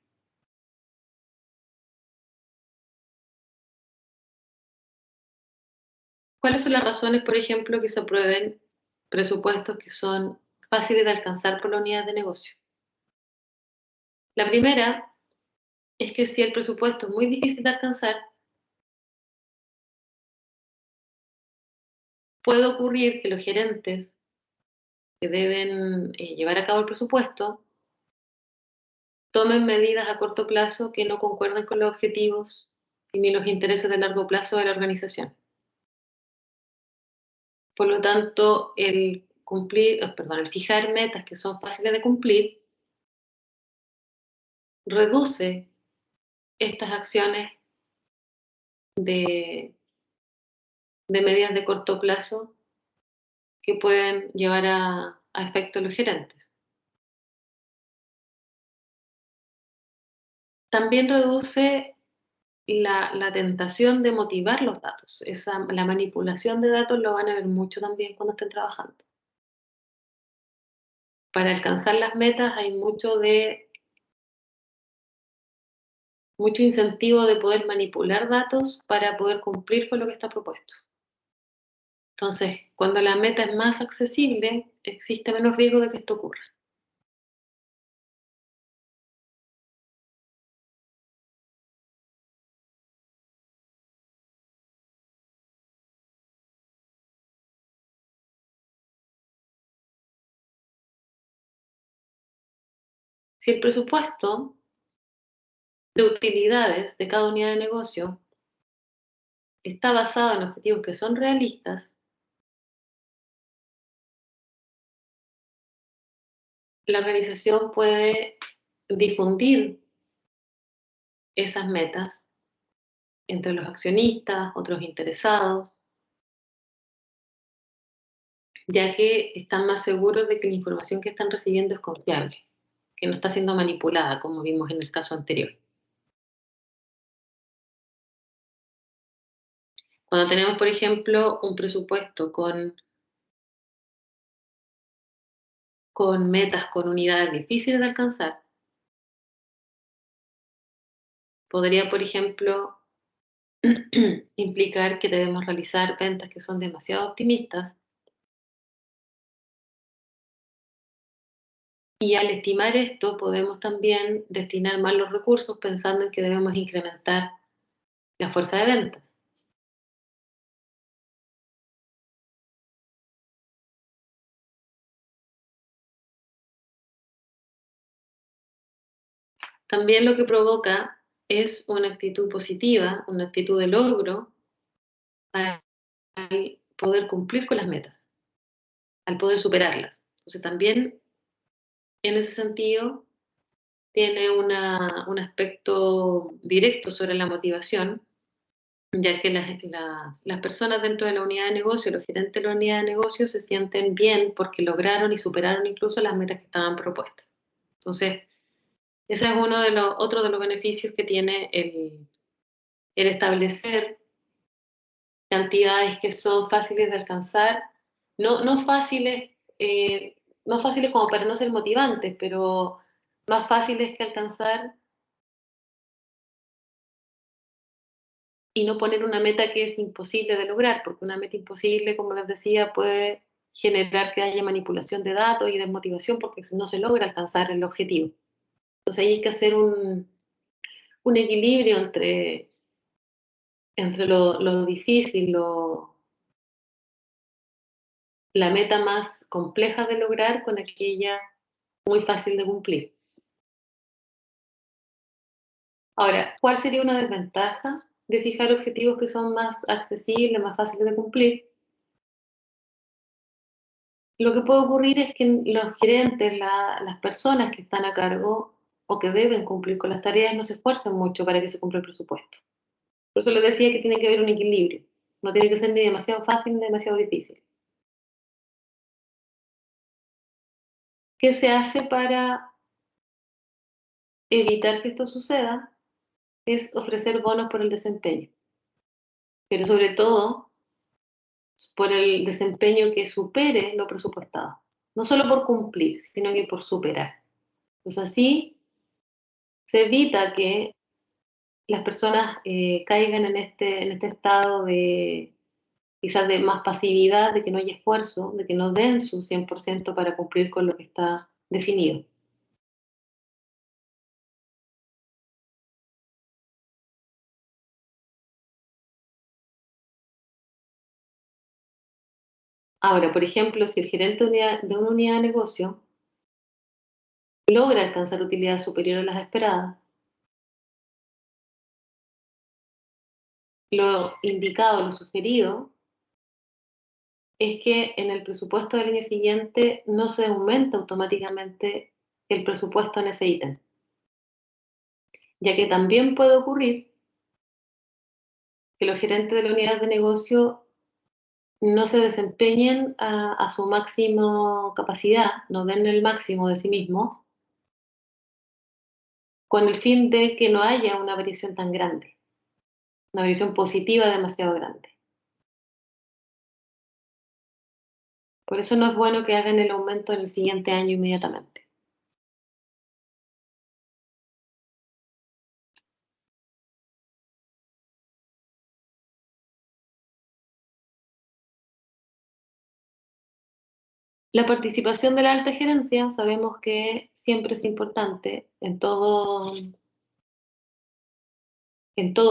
¿Cuáles son las razones, por ejemplo, que se aprueben presupuestos que son fáciles de alcanzar por la unidad de negocio? La primera es que si el presupuesto es muy difícil de alcanzar, puede ocurrir que los gerentes que deben llevar a cabo el presupuesto tomen medidas a corto plazo que no concuerdan con los objetivos ni los intereses de largo plazo de la organización. Por lo tanto, el fijar metas que son fáciles de cumplir reduce estas acciones de, de medidas de corto plazo que pueden llevar a efecto los gerentes. También reduce la tentación de motivar los datos. La manipulación de datos lo van a ver mucho también cuando estén trabajando. Para alcanzar las metas hay mucho incentivo de poder manipular datos para poder cumplir con lo que está propuesto. Entonces, cuando la meta es más accesible, existe menos riesgo de que esto ocurra. Si el presupuesto de utilidades de cada unidad de negocio está basado en objetivos que son realistas, la organización puede difundir esas metas entre los accionistas, otros interesados, ya que están más seguros de que la información que están recibiendo es confiable, que no está siendo manipulada, como vimos en el caso anterior. Cuando tenemos, por ejemplo, un presupuesto con metas, con unidades difíciles de alcanzar, podría, por ejemplo, implicar que debemos realizar ventas que son demasiado optimistas y al estimar esto podemos también destinar más los recursos pensando en que debemos incrementar la fuerza de ventas. También lo que provoca es una actitud positiva, una actitud de logro al poder cumplir con las metas, al poder superarlas. Entonces también en ese sentido tiene un aspecto directo sobre la motivación, ya que las personas dentro de la unidad de negocio, los gerentes de la unidad de negocio se sienten bien porque lograron y superaron incluso las metas que estaban propuestas. Entonces, ese es otro de los beneficios que tiene el establecer cantidades que son fáciles de alcanzar, no fáciles, no fáciles como para no ser motivantes, pero más fáciles que alcanzar y no poner una meta que es imposible de lograr, porque una meta imposible, como les decía, puede generar que haya manipulación de datos y desmotivación porque no se logra alcanzar el objetivo. Entonces hay que hacer un equilibrio entre lo difícil, la meta más compleja de lograr con aquella muy fácil de cumplir. Ahora, ¿cuál sería una desventaja de fijar objetivos que son más accesibles, más fáciles de cumplir? Lo que puede ocurrir es que los gerentes, las personas que están a cargo o que deben cumplir con las tareas no se esfuerzan mucho para que se cumpla el presupuesto. Por eso les decía que tiene que haber un equilibrio. No tiene que ser ni demasiado fácil ni demasiado difícil. ¿Qué se hace para evitar que esto suceda? Es ofrecer bonos por el desempeño, pero sobre todo por el desempeño que supere lo presupuestado. No solo por cumplir, sino que por superar. Pues así se evita que las personas caigan en este estado de quizás de más pasividad, de que no hay esfuerzo, de que no den su 100% para cumplir con lo que está definido. Ahora, por ejemplo, si el gerente de una unidad de negocio logra alcanzar utilidades superiores a las esperadas, lo indicado, lo sugerido, es que en el presupuesto del año siguiente no se aumenta automáticamente el presupuesto en ese ítem, ya que también puede ocurrir que los gerentes de la unidad de negocio no se desempeñen a su máximo capacidad, no den el máximo de sí mismos, con el fin de que no haya una variación tan grande, una variación positiva demasiado grande. Por eso no es bueno que hagan el aumento en el siguiente año inmediatamente. La participación de la alta gerencia sabemos que siempre es importante en todo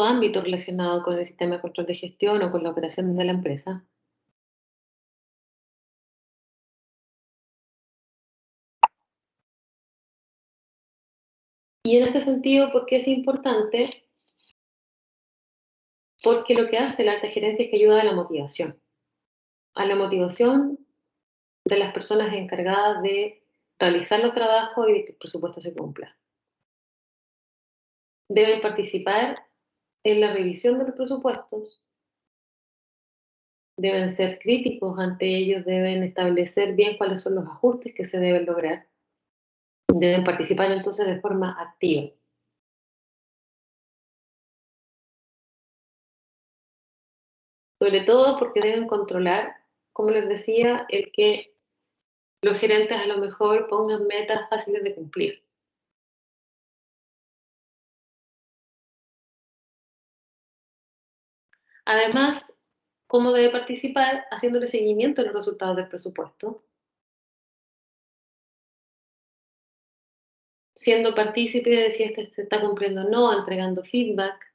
ámbito relacionado con el sistema de control de gestión o con la operación de la empresa. Y en este sentido, ¿por qué es importante? Porque lo que hace la alta gerencia es que ayuda a la motivación de las personas encargadas de realizar los trabajos y de que el presupuesto se cumpla. Deben participar en la revisión de los presupuestos, deben ser críticos ante ellos, deben establecer bien cuáles son los ajustes que se deben lograr, deben participar entonces de forma activa. Sobre todo porque deben controlar, como les decía, el que los gerentes a lo mejor pongan metas fáciles de cumplir. Además, cómo debe participar haciéndole seguimiento a los resultados del presupuesto, siendo partícipe de si este se está cumpliendo o no, entregando feedback,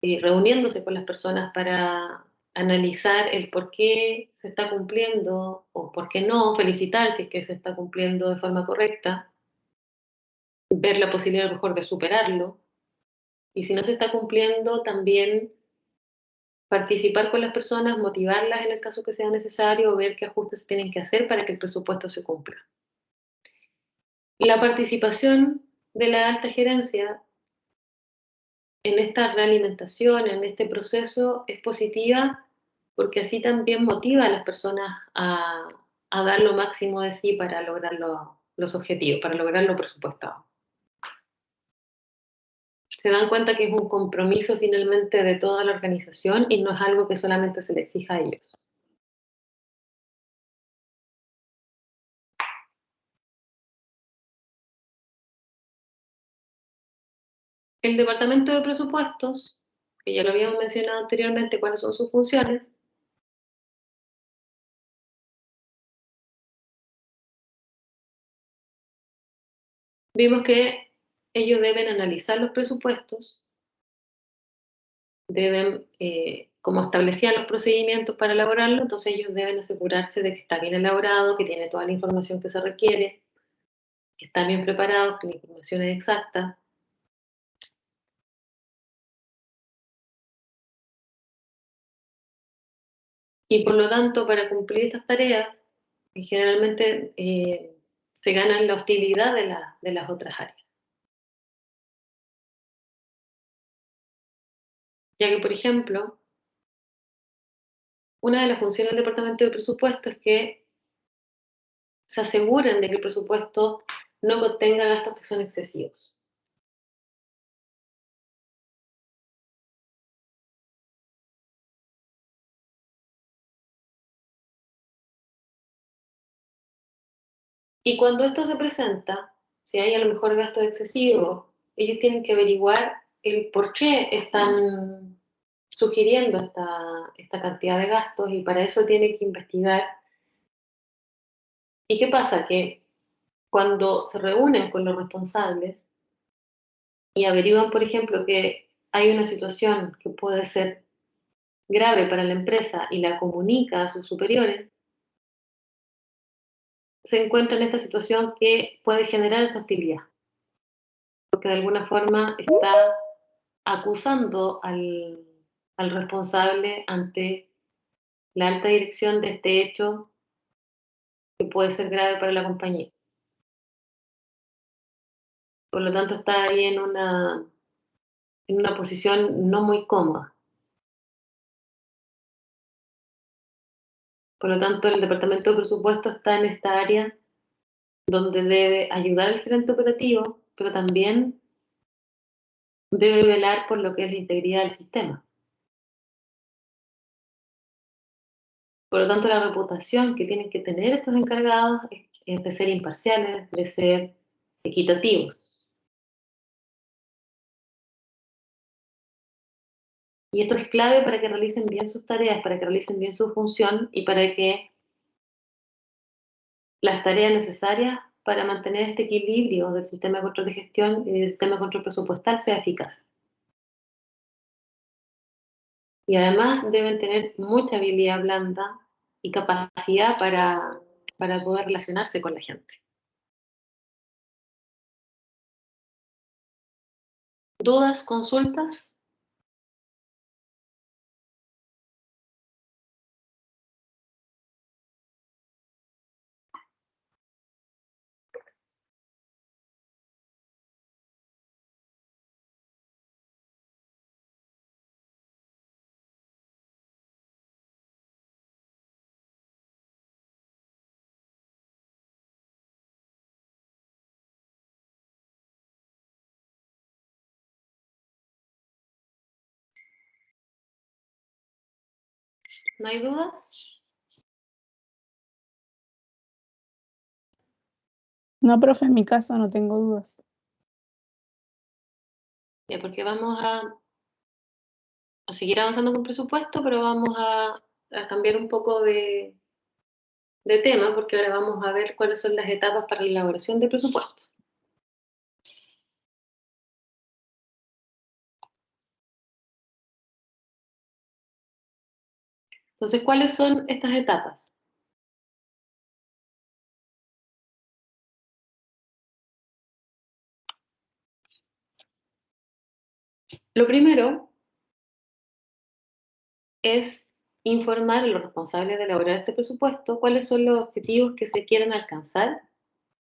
reuniéndose con las personas para analizar el por qué se está cumpliendo o por qué no, felicitar si es que se está cumpliendo de forma correcta, ver la posibilidad a lo mejor de superarlo, y si no se está cumpliendo, también participar con las personas, motivarlas en el caso que sea necesario, ver qué ajustes se tienen que hacer para que el presupuesto se cumpla. La participación de la alta gerencia en esta realimentación, en este proceso, es positiva porque así también motiva a las personas a dar lo máximo de sí para lograr los objetivos, para lograr lo presupuestado. Se dan cuenta que es un compromiso finalmente de toda la organización y no es algo que solamente se le exija a ellos. El departamento de presupuestos, que ya lo habíamos mencionado anteriormente, cuáles son sus funciones, vimos que ellos deben analizar los presupuestos, deben, como establecían los procedimientos para elaborarlo, entonces ellos deben asegurarse de que está bien elaborado, que tiene toda la información que se requiere, que están bien preparados, que la información es exacta. Y por lo tanto, para cumplir estas tareas, generalmente se ganan la hostilidad de las otras áreas. Ya que, por ejemplo, una de las funciones del departamento de presupuesto es que se aseguren de que el presupuesto no contenga gastos que son excesivos. Y cuando esto se presenta, si hay a lo mejor gastos excesivos, ellos tienen que averiguar el por qué están sugiriendo esta cantidad de gastos y para eso tienen que investigar. ¿Y qué pasa? Que cuando se reúnen con los responsables y averiguan, por ejemplo, que hay una situación que puede ser grave para la empresa y la comunica a sus superiores, se encuentra en esta situación que puede generar esta hostilidad, porque de alguna forma está acusando al responsable ante la alta dirección de este hecho que puede ser grave para la compañía. Por lo tanto, está ahí en una posición no muy cómoda. Por lo tanto, el departamento de presupuesto está en esta área donde debe ayudar al gerente operativo, pero también debe velar por lo que es la integridad del sistema. Por lo tanto, la reputación que tienen que tener estos encargados es de ser imparciales, de ser equitativos. Y esto es clave para que realicen bien sus tareas, para que realicen bien su función y para que las tareas necesarias para mantener este equilibrio del sistema de control de gestión y del sistema de control presupuestal sea eficaz. Y además deben tener mucha habilidad blanda y capacidad para poder relacionarse con la gente. ¿Dudas, consultas? ¿No hay dudas? No, profe, en mi caso no tengo dudas. Porque vamos a seguir avanzando con presupuesto, pero vamos a cambiar un poco de tema, porque ahora vamos a ver cuáles son las etapas para la elaboración de presupuesto. Entonces, ¿cuáles son estas etapas? Lo primero es informar a los responsables de elaborar este presupuesto cuáles son los objetivos que se quieren alcanzar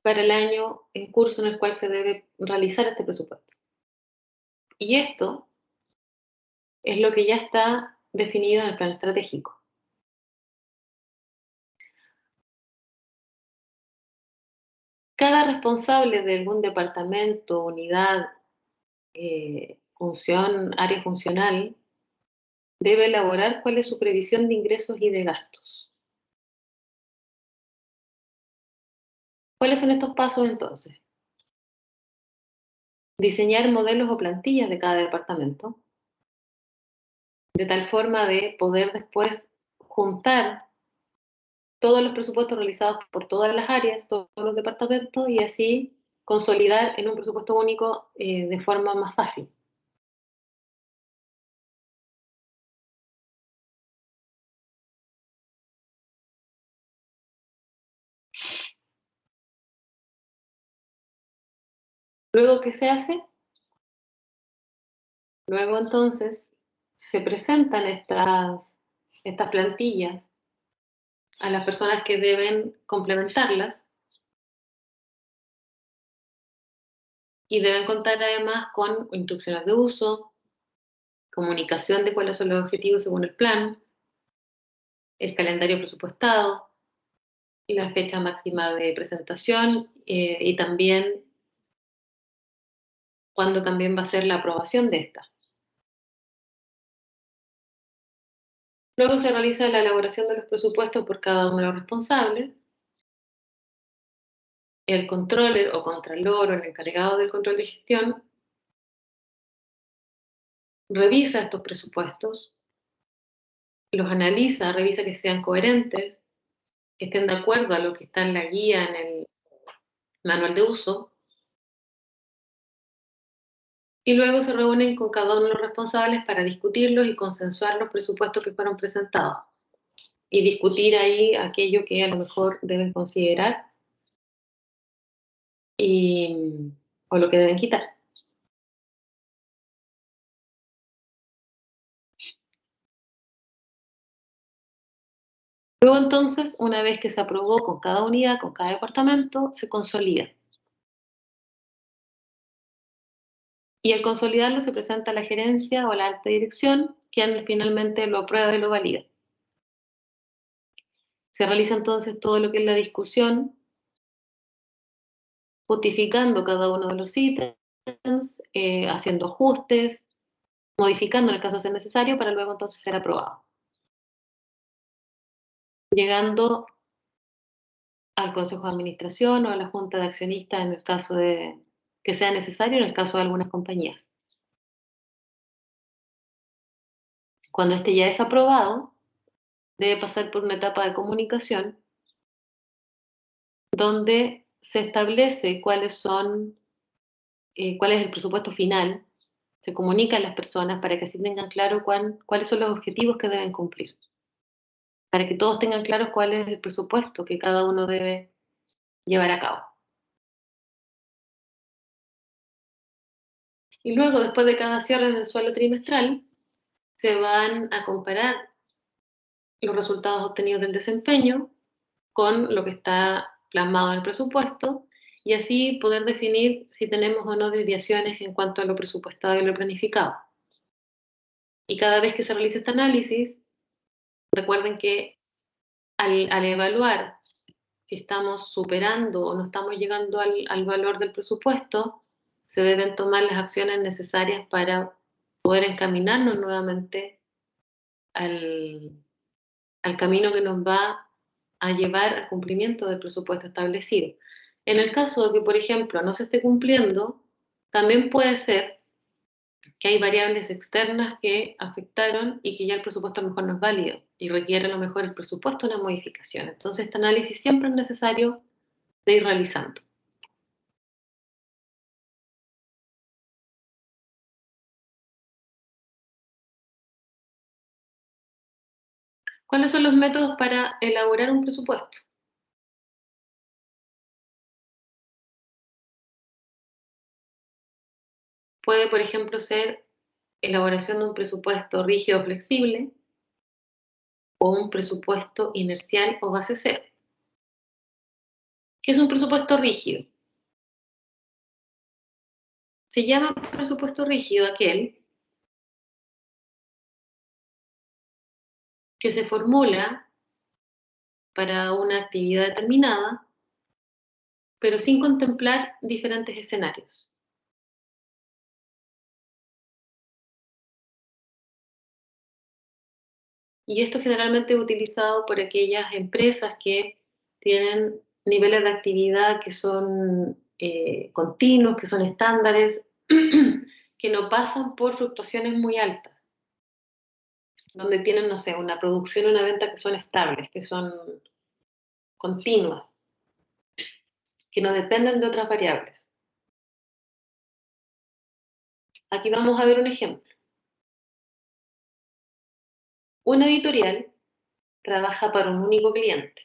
para el año en curso en el cual se debe realizar este presupuesto. Y esto es lo que ya está definido en el plan estratégico. Cada responsable de algún departamento, unidad, función, área funcional, debe elaborar cuál es su previsión de ingresos y de gastos. ¿Cuáles son estos pasos entonces? Diseñar modelos o plantillas de cada departamento, de tal forma de poder después juntar todos los presupuestos realizados por todas las áreas, todos los departamentos, y así consolidar en un presupuesto único de forma más fácil. Luego, ¿qué se hace? Luego entonces se presentan estas plantillas a las personas que deben complementarlas y deben contar además con instrucciones de uso, comunicación de cuáles son los objetivos según el plan, el calendario presupuestado y la fecha máxima de presentación y también cuándo también va a ser la aprobación de esta. Luego se realiza la elaboración de los presupuestos por cada uno de los responsables. El controller o contralor o el encargado del control de gestión revisa estos presupuestos, los analiza, revisa que sean coherentes, que estén de acuerdo a lo que está en la guía, en el manual de uso, y luego se reúnen con cada uno de los responsables para discutirlos y consensuar los presupuestos que fueron presentados y discutir ahí aquello que a lo mejor deben considerar o lo que deben quitar. Luego entonces, una vez que se aprobó con cada unidad, con cada departamento, se consolida. Y al consolidarlo se presenta a la gerencia o a la alta dirección, quien finalmente lo aprueba y lo valida. Se realiza entonces todo lo que es la discusión, justificando cada uno de los ítems, haciendo ajustes, modificando en el caso de ser necesario, para luego entonces ser aprobado. Llegando al Consejo de Administración o a la Junta de Accionistas en el caso de que sea necesario, en el caso de algunas compañías. Cuando este ya es aprobado, debe pasar por una etapa de comunicación donde se establece cuál es el presupuesto final, se comunica a las personas para que así tengan claro cuáles son los objetivos que deben cumplir, para que todos tengan claro cuál es el presupuesto que cada uno debe llevar a cabo. Y luego, después de cada cierre mensual o trimestral, se van a comparar los resultados obtenidos del desempeño con lo que está plasmado en el presupuesto y así poder definir si tenemos o no desviaciones en cuanto a lo presupuestado y lo planificado. Y cada vez que se realice este análisis, recuerden que al evaluar si estamos superando o no estamos llegando al valor del presupuesto, se deben tomar las acciones necesarias para poder encaminarnos nuevamente al, al camino que nos va a llevar al cumplimiento del presupuesto establecido. En el caso de que, por ejemplo, no se esté cumpliendo, también puede ser que hay variables externas que afectaron y que ya el presupuesto a lo mejor no es válido y requiere a lo mejor el presupuesto una modificación. Entonces, este análisis siempre es necesario de ir realizando. ¿Cuáles son los métodos para elaborar un presupuesto? Puede, por ejemplo, ser elaboración de un presupuesto rígido o flexible o un presupuesto inercial o base cero. ¿Qué es un presupuesto rígido? Se llama presupuesto rígido aquel que se formula para una actividad determinada, pero sin contemplar diferentes escenarios. Y esto generalmente es utilizado por aquellas empresas que tienen niveles de actividad que son continuos, que son estándares, que no pasan por fluctuaciones muy altas, donde tienen, no sé, una producción y una venta que son estables, que son continuas, que no dependen de otras variables. Aquí vamos a ver un ejemplo. Una editorial trabaja para un único cliente,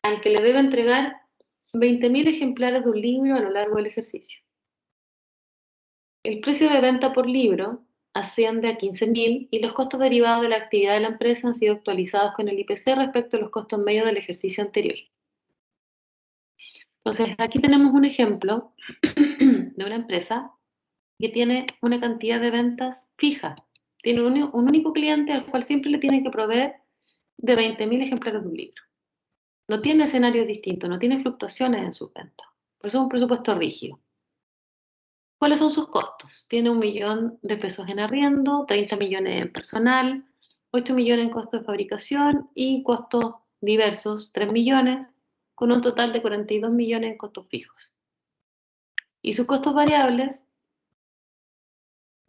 al que le debe entregar 20.000 ejemplares de un libro a lo largo del ejercicio. El precio de venta por libro asciende a 15.000 y los costos derivados de la actividad de la empresa han sido actualizados con el IPC respecto a los costos medios del ejercicio anterior. Entonces, aquí tenemos un ejemplo de una empresa que tiene una cantidad de ventas fija. Tiene un único cliente al cual siempre le tiene que proveer de 20.000 ejemplares de un libro. No tiene escenarios distintos, no tiene fluctuaciones en sus ventas. Por eso es un presupuesto rígido. ¿Cuáles son sus costos? Tiene 1.000.000 de pesos en arriendo, 30 millones en personal, 8 millones en costos de fabricación y costos diversos, 3 millones, con un total de 42 millones en costos fijos. Y sus costos variables,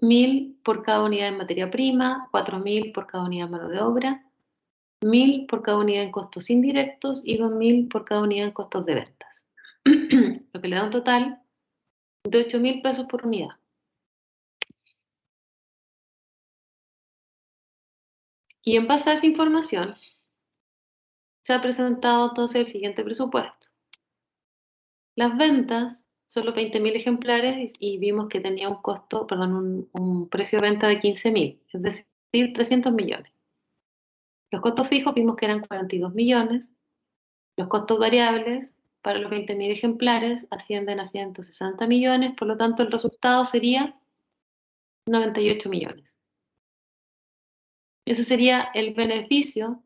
1.000 por cada unidad en materia prima, 4.000 por cada unidad en mano de obra, 1.000 por cada unidad en costos indirectos y 2.000 por cada unidad en costos de ventas. Lo que le da un total de 8.000 pesos por unidad. Y en base a esa información, se ha presentado entonces el siguiente presupuesto. Las ventas son los 20.000 ejemplares y vimos que tenía un costo, perdón, un precio de venta de 15.000, es decir, 300 millones. Los costos fijos vimos que eran 42 millones. Los costos variables para los 20.000 ejemplares ascienden a 160 millones, por lo tanto el resultado sería 98 millones. Ese sería el beneficio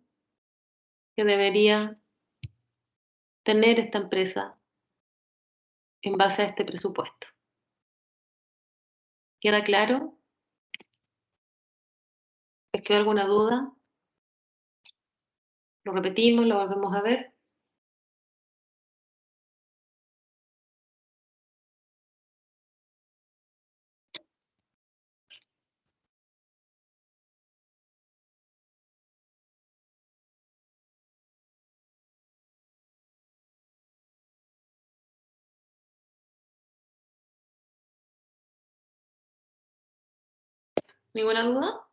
que debería tener esta empresa en base a este presupuesto. ¿Queda claro? ¿Les quedó alguna duda? Lo repetimos, lo volvemos a ver. ¿Ninguna duda?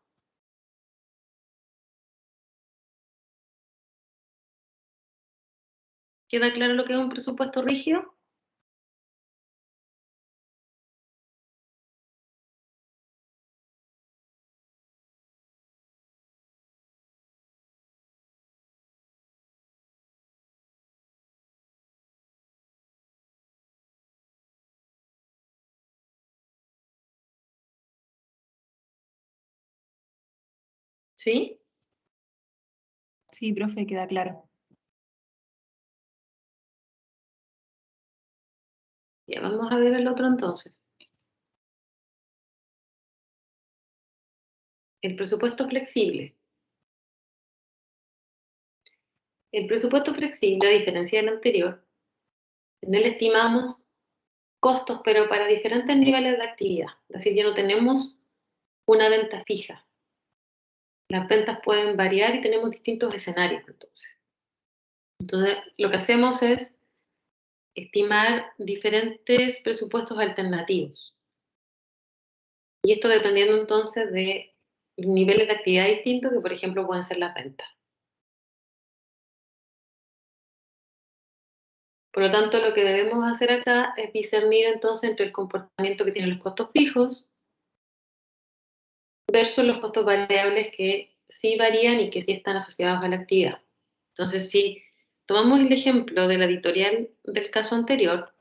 ¿Queda claro lo que es un presupuesto rígido? ¿Sí? Sí, profe, queda claro. Ya vamos a ver el otro entonces. El presupuesto flexible. El presupuesto flexible, a diferencia del anterior, en él estimamos costos, pero para diferentes niveles de actividad. Es decir, ya no tenemos una venta fija. Las ventas pueden variar y tenemos distintos escenarios entonces. Entonces, lo que hacemos es estimar diferentes presupuestos alternativos. Y esto dependiendo entonces de niveles de actividad distintos que, por ejemplo, pueden ser las ventas. Por lo tanto, lo que debemos hacer acá es discernir entonces entre el comportamiento que tienen los costos fijos versus los costos variables que sí varían y que sí están asociados a la actividad. Entonces, si tomamos el ejemplo de la editorial del caso anterior,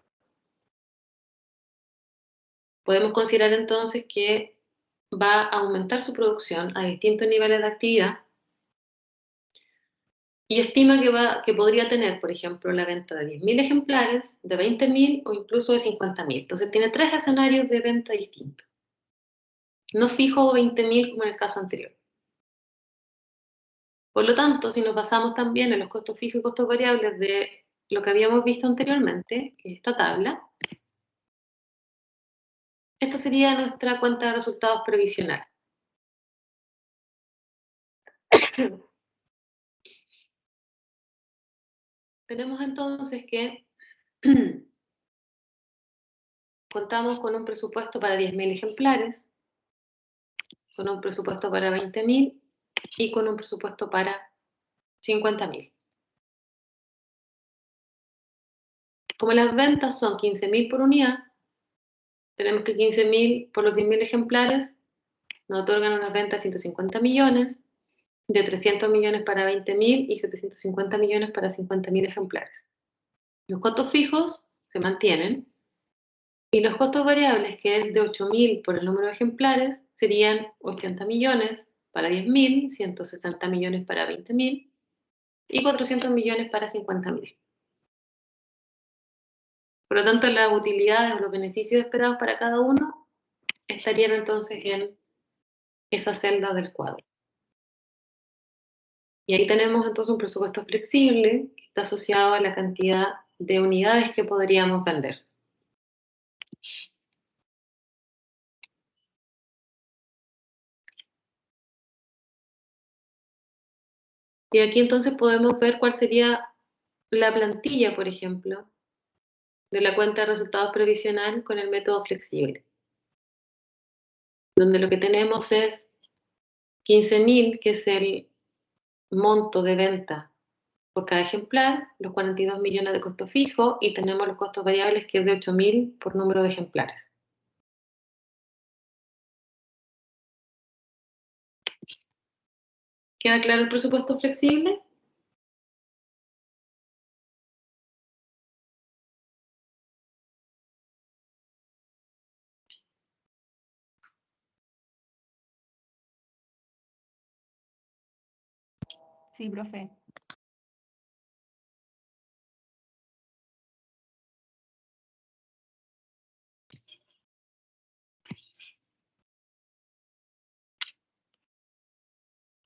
podemos considerar entonces que va a aumentar su producción a distintos niveles de actividad y estima que podría tener, por ejemplo, la venta de 10.000 ejemplares, de 20.000 o incluso de 50.000. Entonces tiene 3 escenarios de venta distintos. No fijo 20.000 como en el caso anterior. Por lo tanto, si nos basamos también en los costos fijos y costos variables de lo que habíamos visto anteriormente, que es esta tabla, esta sería nuestra cuenta de resultados previsional. Tenemos entonces que contamos con un presupuesto para 10.000 ejemplares, con un presupuesto para 20.000 y con un presupuesto para 50.000. Como las ventas son 15.000 por unidad, tenemos que 15.000 por los 10.000 ejemplares nos otorgan unas ventas de 150 millones, de 300 millones para 20.000 y 750 millones para 50.000 ejemplares. Los costos fijos se mantienen y los costos variables, que es de 8.000 por el número de ejemplares, serían 80 millones para 10.000, 160 millones para 20.000 y 400 millones para 50.000. Por lo tanto, las utilidades o los beneficios esperados para cada uno estarían entonces en esa celda del cuadro. Y ahí tenemos entonces un presupuesto flexible que está asociado a la cantidad de unidades que podríamos vender. Y aquí entonces podemos ver cuál sería la plantilla, por ejemplo, de la cuenta de resultados previsional con el método flexible, donde lo que tenemos es 15.000, que es el monto de venta por cada ejemplar, los 42 millones de costo fijo y tenemos los costos variables, que es de 8.000 por número de ejemplares. ¿Queda claro el presupuesto flexible? Sí, profe.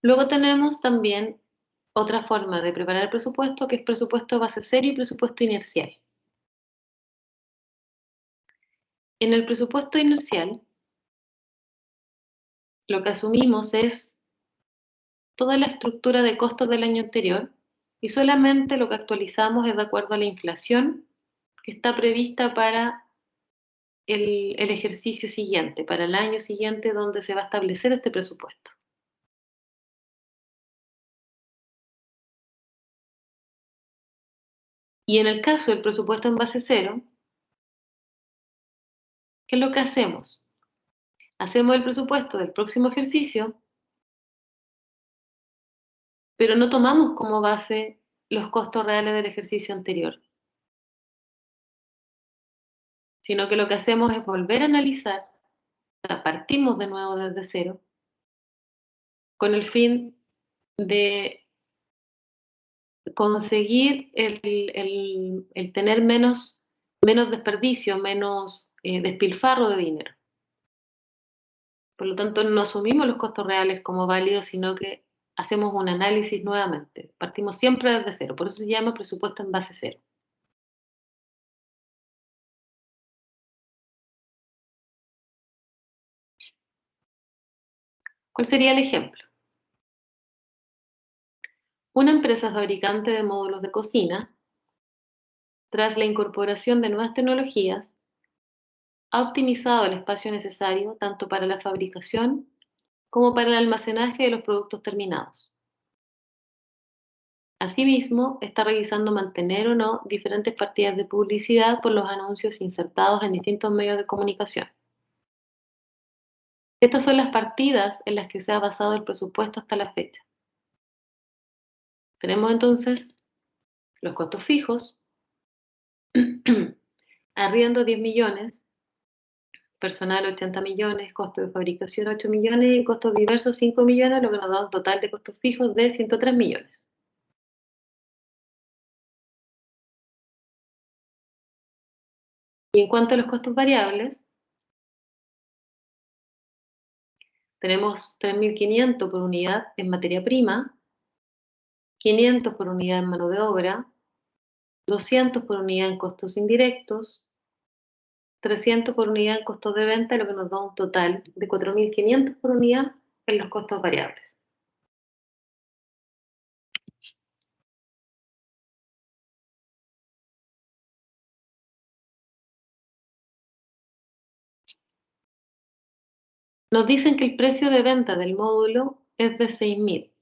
Luego tenemos también otra forma de preparar el presupuesto, que es presupuesto base cero y presupuesto inercial. En el presupuesto inercial, lo que asumimos es toda la estructura de costos del año anterior y solamente lo que actualizamos es de acuerdo a la inflación que está prevista para el ejercicio siguiente, para el año siguiente donde se va a establecer este presupuesto. Y en el caso del presupuesto en base cero, ¿qué es lo que hacemos? Hacemos el presupuesto del próximo ejercicio, pero no tomamos como base los costos reales del ejercicio anterior, sino que lo que hacemos es volver a analizar, o sea, partimos de nuevo desde cero, con el fin de conseguir el tener menos desperdicio, menos despilfarro de dinero. Por lo tanto, no asumimos los costos reales como válidos, sino que hacemos un análisis nuevamente. Partimos siempre desde cero, por eso se llama presupuesto en base cero. ¿Cuál sería el ejemplo? Una empresa fabricante de módulos de cocina, tras la incorporación de nuevas tecnologías, ha optimizado el espacio necesario tanto para la fabricación como para el almacenaje de los productos terminados. Asimismo, está revisando mantener o no diferentes partidas de publicidad por los anuncios insertados en distintos medios de comunicación. Estas son las partidas en las que se ha basado el presupuesto hasta la fecha. Tenemos entonces los costos fijos, arriendo 10 millones, personal 80 millones, costo de fabricación 8 millones y costos diversos 5 millones, lo que nos da un total de costos fijos de 103 millones. Y en cuanto a los costos variables, tenemos 3.500 por unidad en materia prima, 500 por unidad en mano de obra, 200 por unidad en costos indirectos, 300 por unidad en costos de venta, lo que nos da un total de 4.500 por unidad en los costos variables. Nos dicen que el precio de venta del módulo es de 6.000.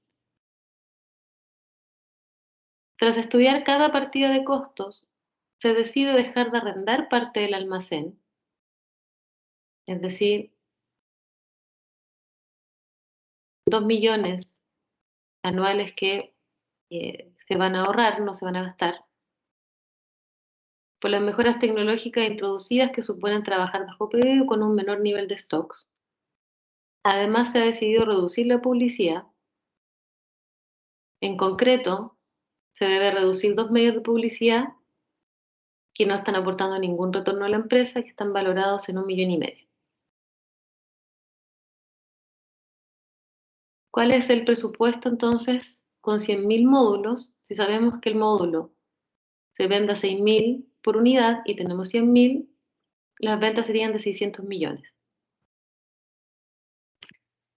Tras estudiar cada partida de costos, se decide dejar de arrendar parte del almacén, es decir, 2 millones anuales que se van a ahorrar, no se van a gastar, por las mejoras tecnológicas introducidas que suponen trabajar bajo pedido con un menor nivel de stocks. Además, se ha decidido reducir la publicidad. En concreto, se debe reducir 2 medios de publicidad que no están aportando ningún retorno a la empresa, que están valorados en 1,5 millones. ¿Cuál es el presupuesto entonces con 100.000 módulos? Si sabemos que el módulo se vende a 6.000 por unidad y tenemos 100.000, las ventas serían de 600 millones.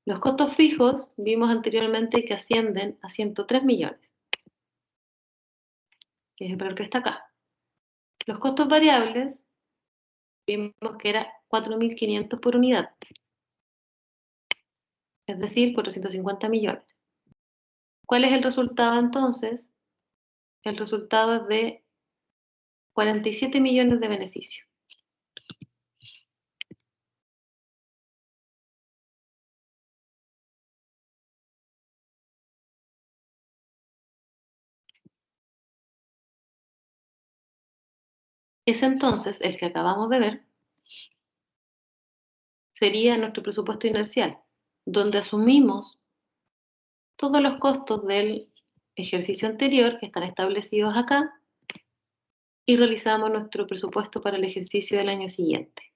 Los costos fijos vimos anteriormente que ascienden a 103 millones, que es el valor que está acá. Los costos variables vimos que era 4.500 por unidad, es decir, 450 millones. ¿Cuál es el resultado entonces? El resultado es de 47 millones de beneficio. Ese entonces, el que acabamos de ver, sería nuestro presupuesto inercial, donde asumimos todos los costos del ejercicio anterior que están establecidos acá y realizamos nuestro presupuesto para el ejercicio del año siguiente.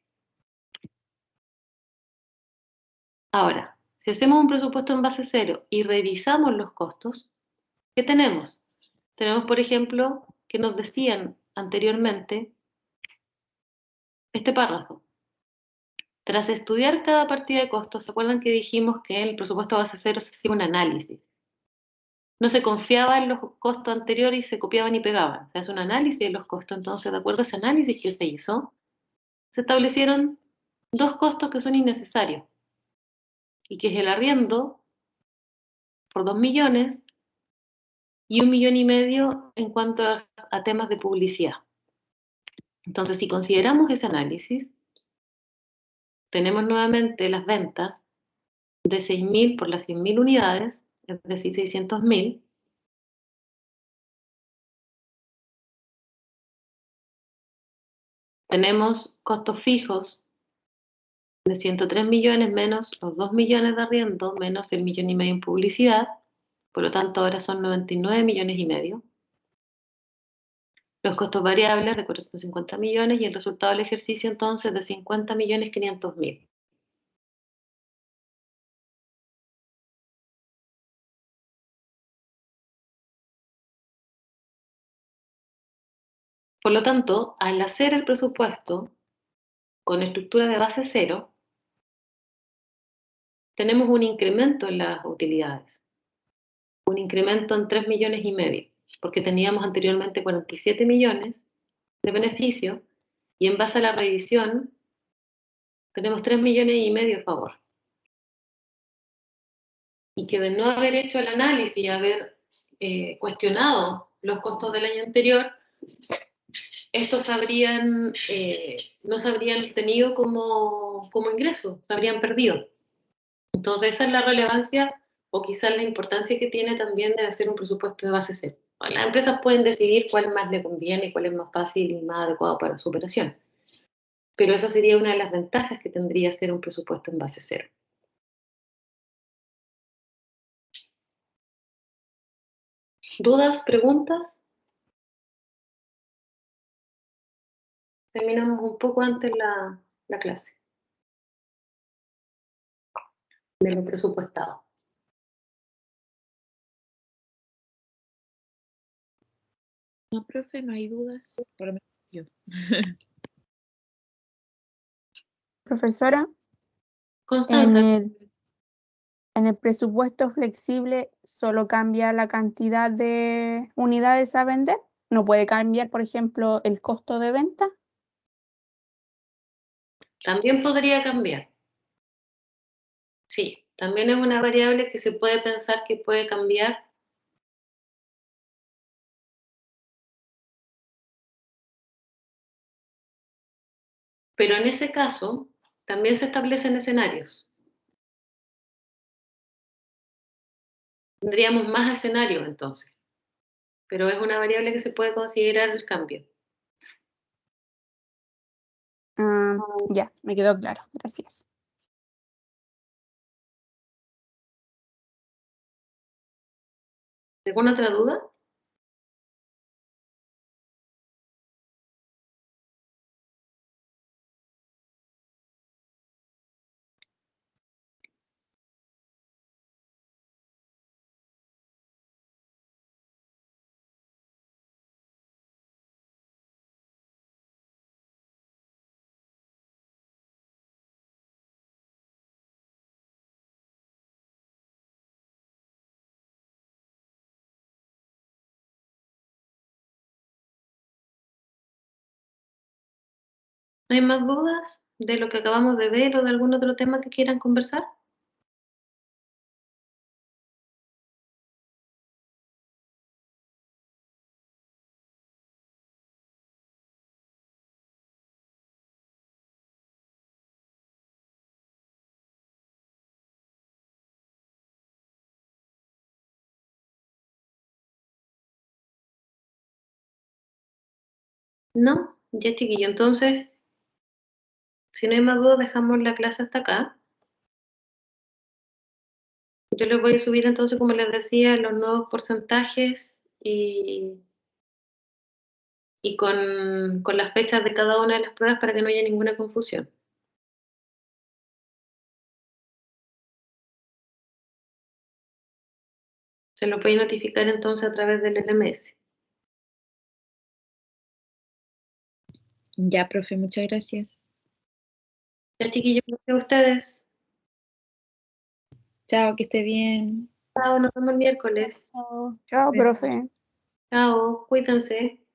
Ahora, si hacemos un presupuesto en base cero y revisamos los costos, ¿qué tenemos? Tenemos, por ejemplo, que nos decían anteriormente este párrafo. Tras estudiar cada partida de costos, ¿se acuerdan que dijimos que en el presupuesto base cero se hacía un análisis? No se confiaba en los costos anteriores y se copiaban y pegaban. Se hace un análisis de los costos. Entonces, de acuerdo a ese análisis que se hizo, se establecieron dos costos que son innecesarios, y que es el arriendo por 2 millones y 1,5 millones en cuanto a temas de publicidad. Entonces, si consideramos ese análisis, tenemos nuevamente las ventas de 6.000 por las 100.000 unidades, es decir, 600.000. Tenemos costos fijos de 103 millones menos los 2 millones de arriendo menos el 1,5 millones en publicidad, por lo tanto ahora son 99,5 millones. Los costos variables de 450 millones y el resultado del ejercicio entonces de 50.500.000. Por lo tanto, al hacer el presupuesto con estructura de base cero, tenemos un incremento en las utilidades, un incremento en 3,5 millones, porque teníamos anteriormente 47 millones de beneficio y en base a la revisión tenemos 3,5 millones a favor. y que de no haber hecho el análisis y haber cuestionado los costos del año anterior, estos no se habrían obtenido como ingreso, se habrían perdido. Entonces esa es la relevancia o quizás la importancia que tiene también de hacer un presupuesto de base cero. Las empresas pueden decidir cuál más le conviene, cuál es más fácil y más adecuado para su operación. Pero esa sería una de las ventajas que tendría hacer un presupuesto en base cero. ¿Dudas? ¿Preguntas? Terminamos un poco antes la clase de lo presupuestado. No, profe, no hay dudas, por lo menos yo. Profesora, Constanza, en el presupuesto flexible solo cambia la cantidad de unidades a vender. ¿No puede cambiar, por ejemplo, el costo de venta? también podría cambiar. Sí, también es una variable que se puede pensar que puede cambiar. Pero en ese caso, también se establecen escenarios. Tendríamos más escenarios entonces, pero es una variable que se puede considerar el cambio. Ya, me quedó claro. Gracias. ¿Alguna otra duda? ¿No hay más dudas de lo que acabamos de ver o de algún otro tema que quieran conversar? No, ya chiquillo. Entonces, si no hay más dudas, dejamos la clase hasta acá. Yo les voy a subir entonces, como les decía, los nuevos porcentajes y con las fechas de cada una de las pruebas para que no haya ninguna confusión. Se lo puede notificar entonces a través del LMS. Ya, profe, muchas gracias. Ya chiquillos, gracias a ustedes. Chao, que esté bien. Chao, nos vemos el miércoles. Chao, Bueno. profe. Chao, cuídense.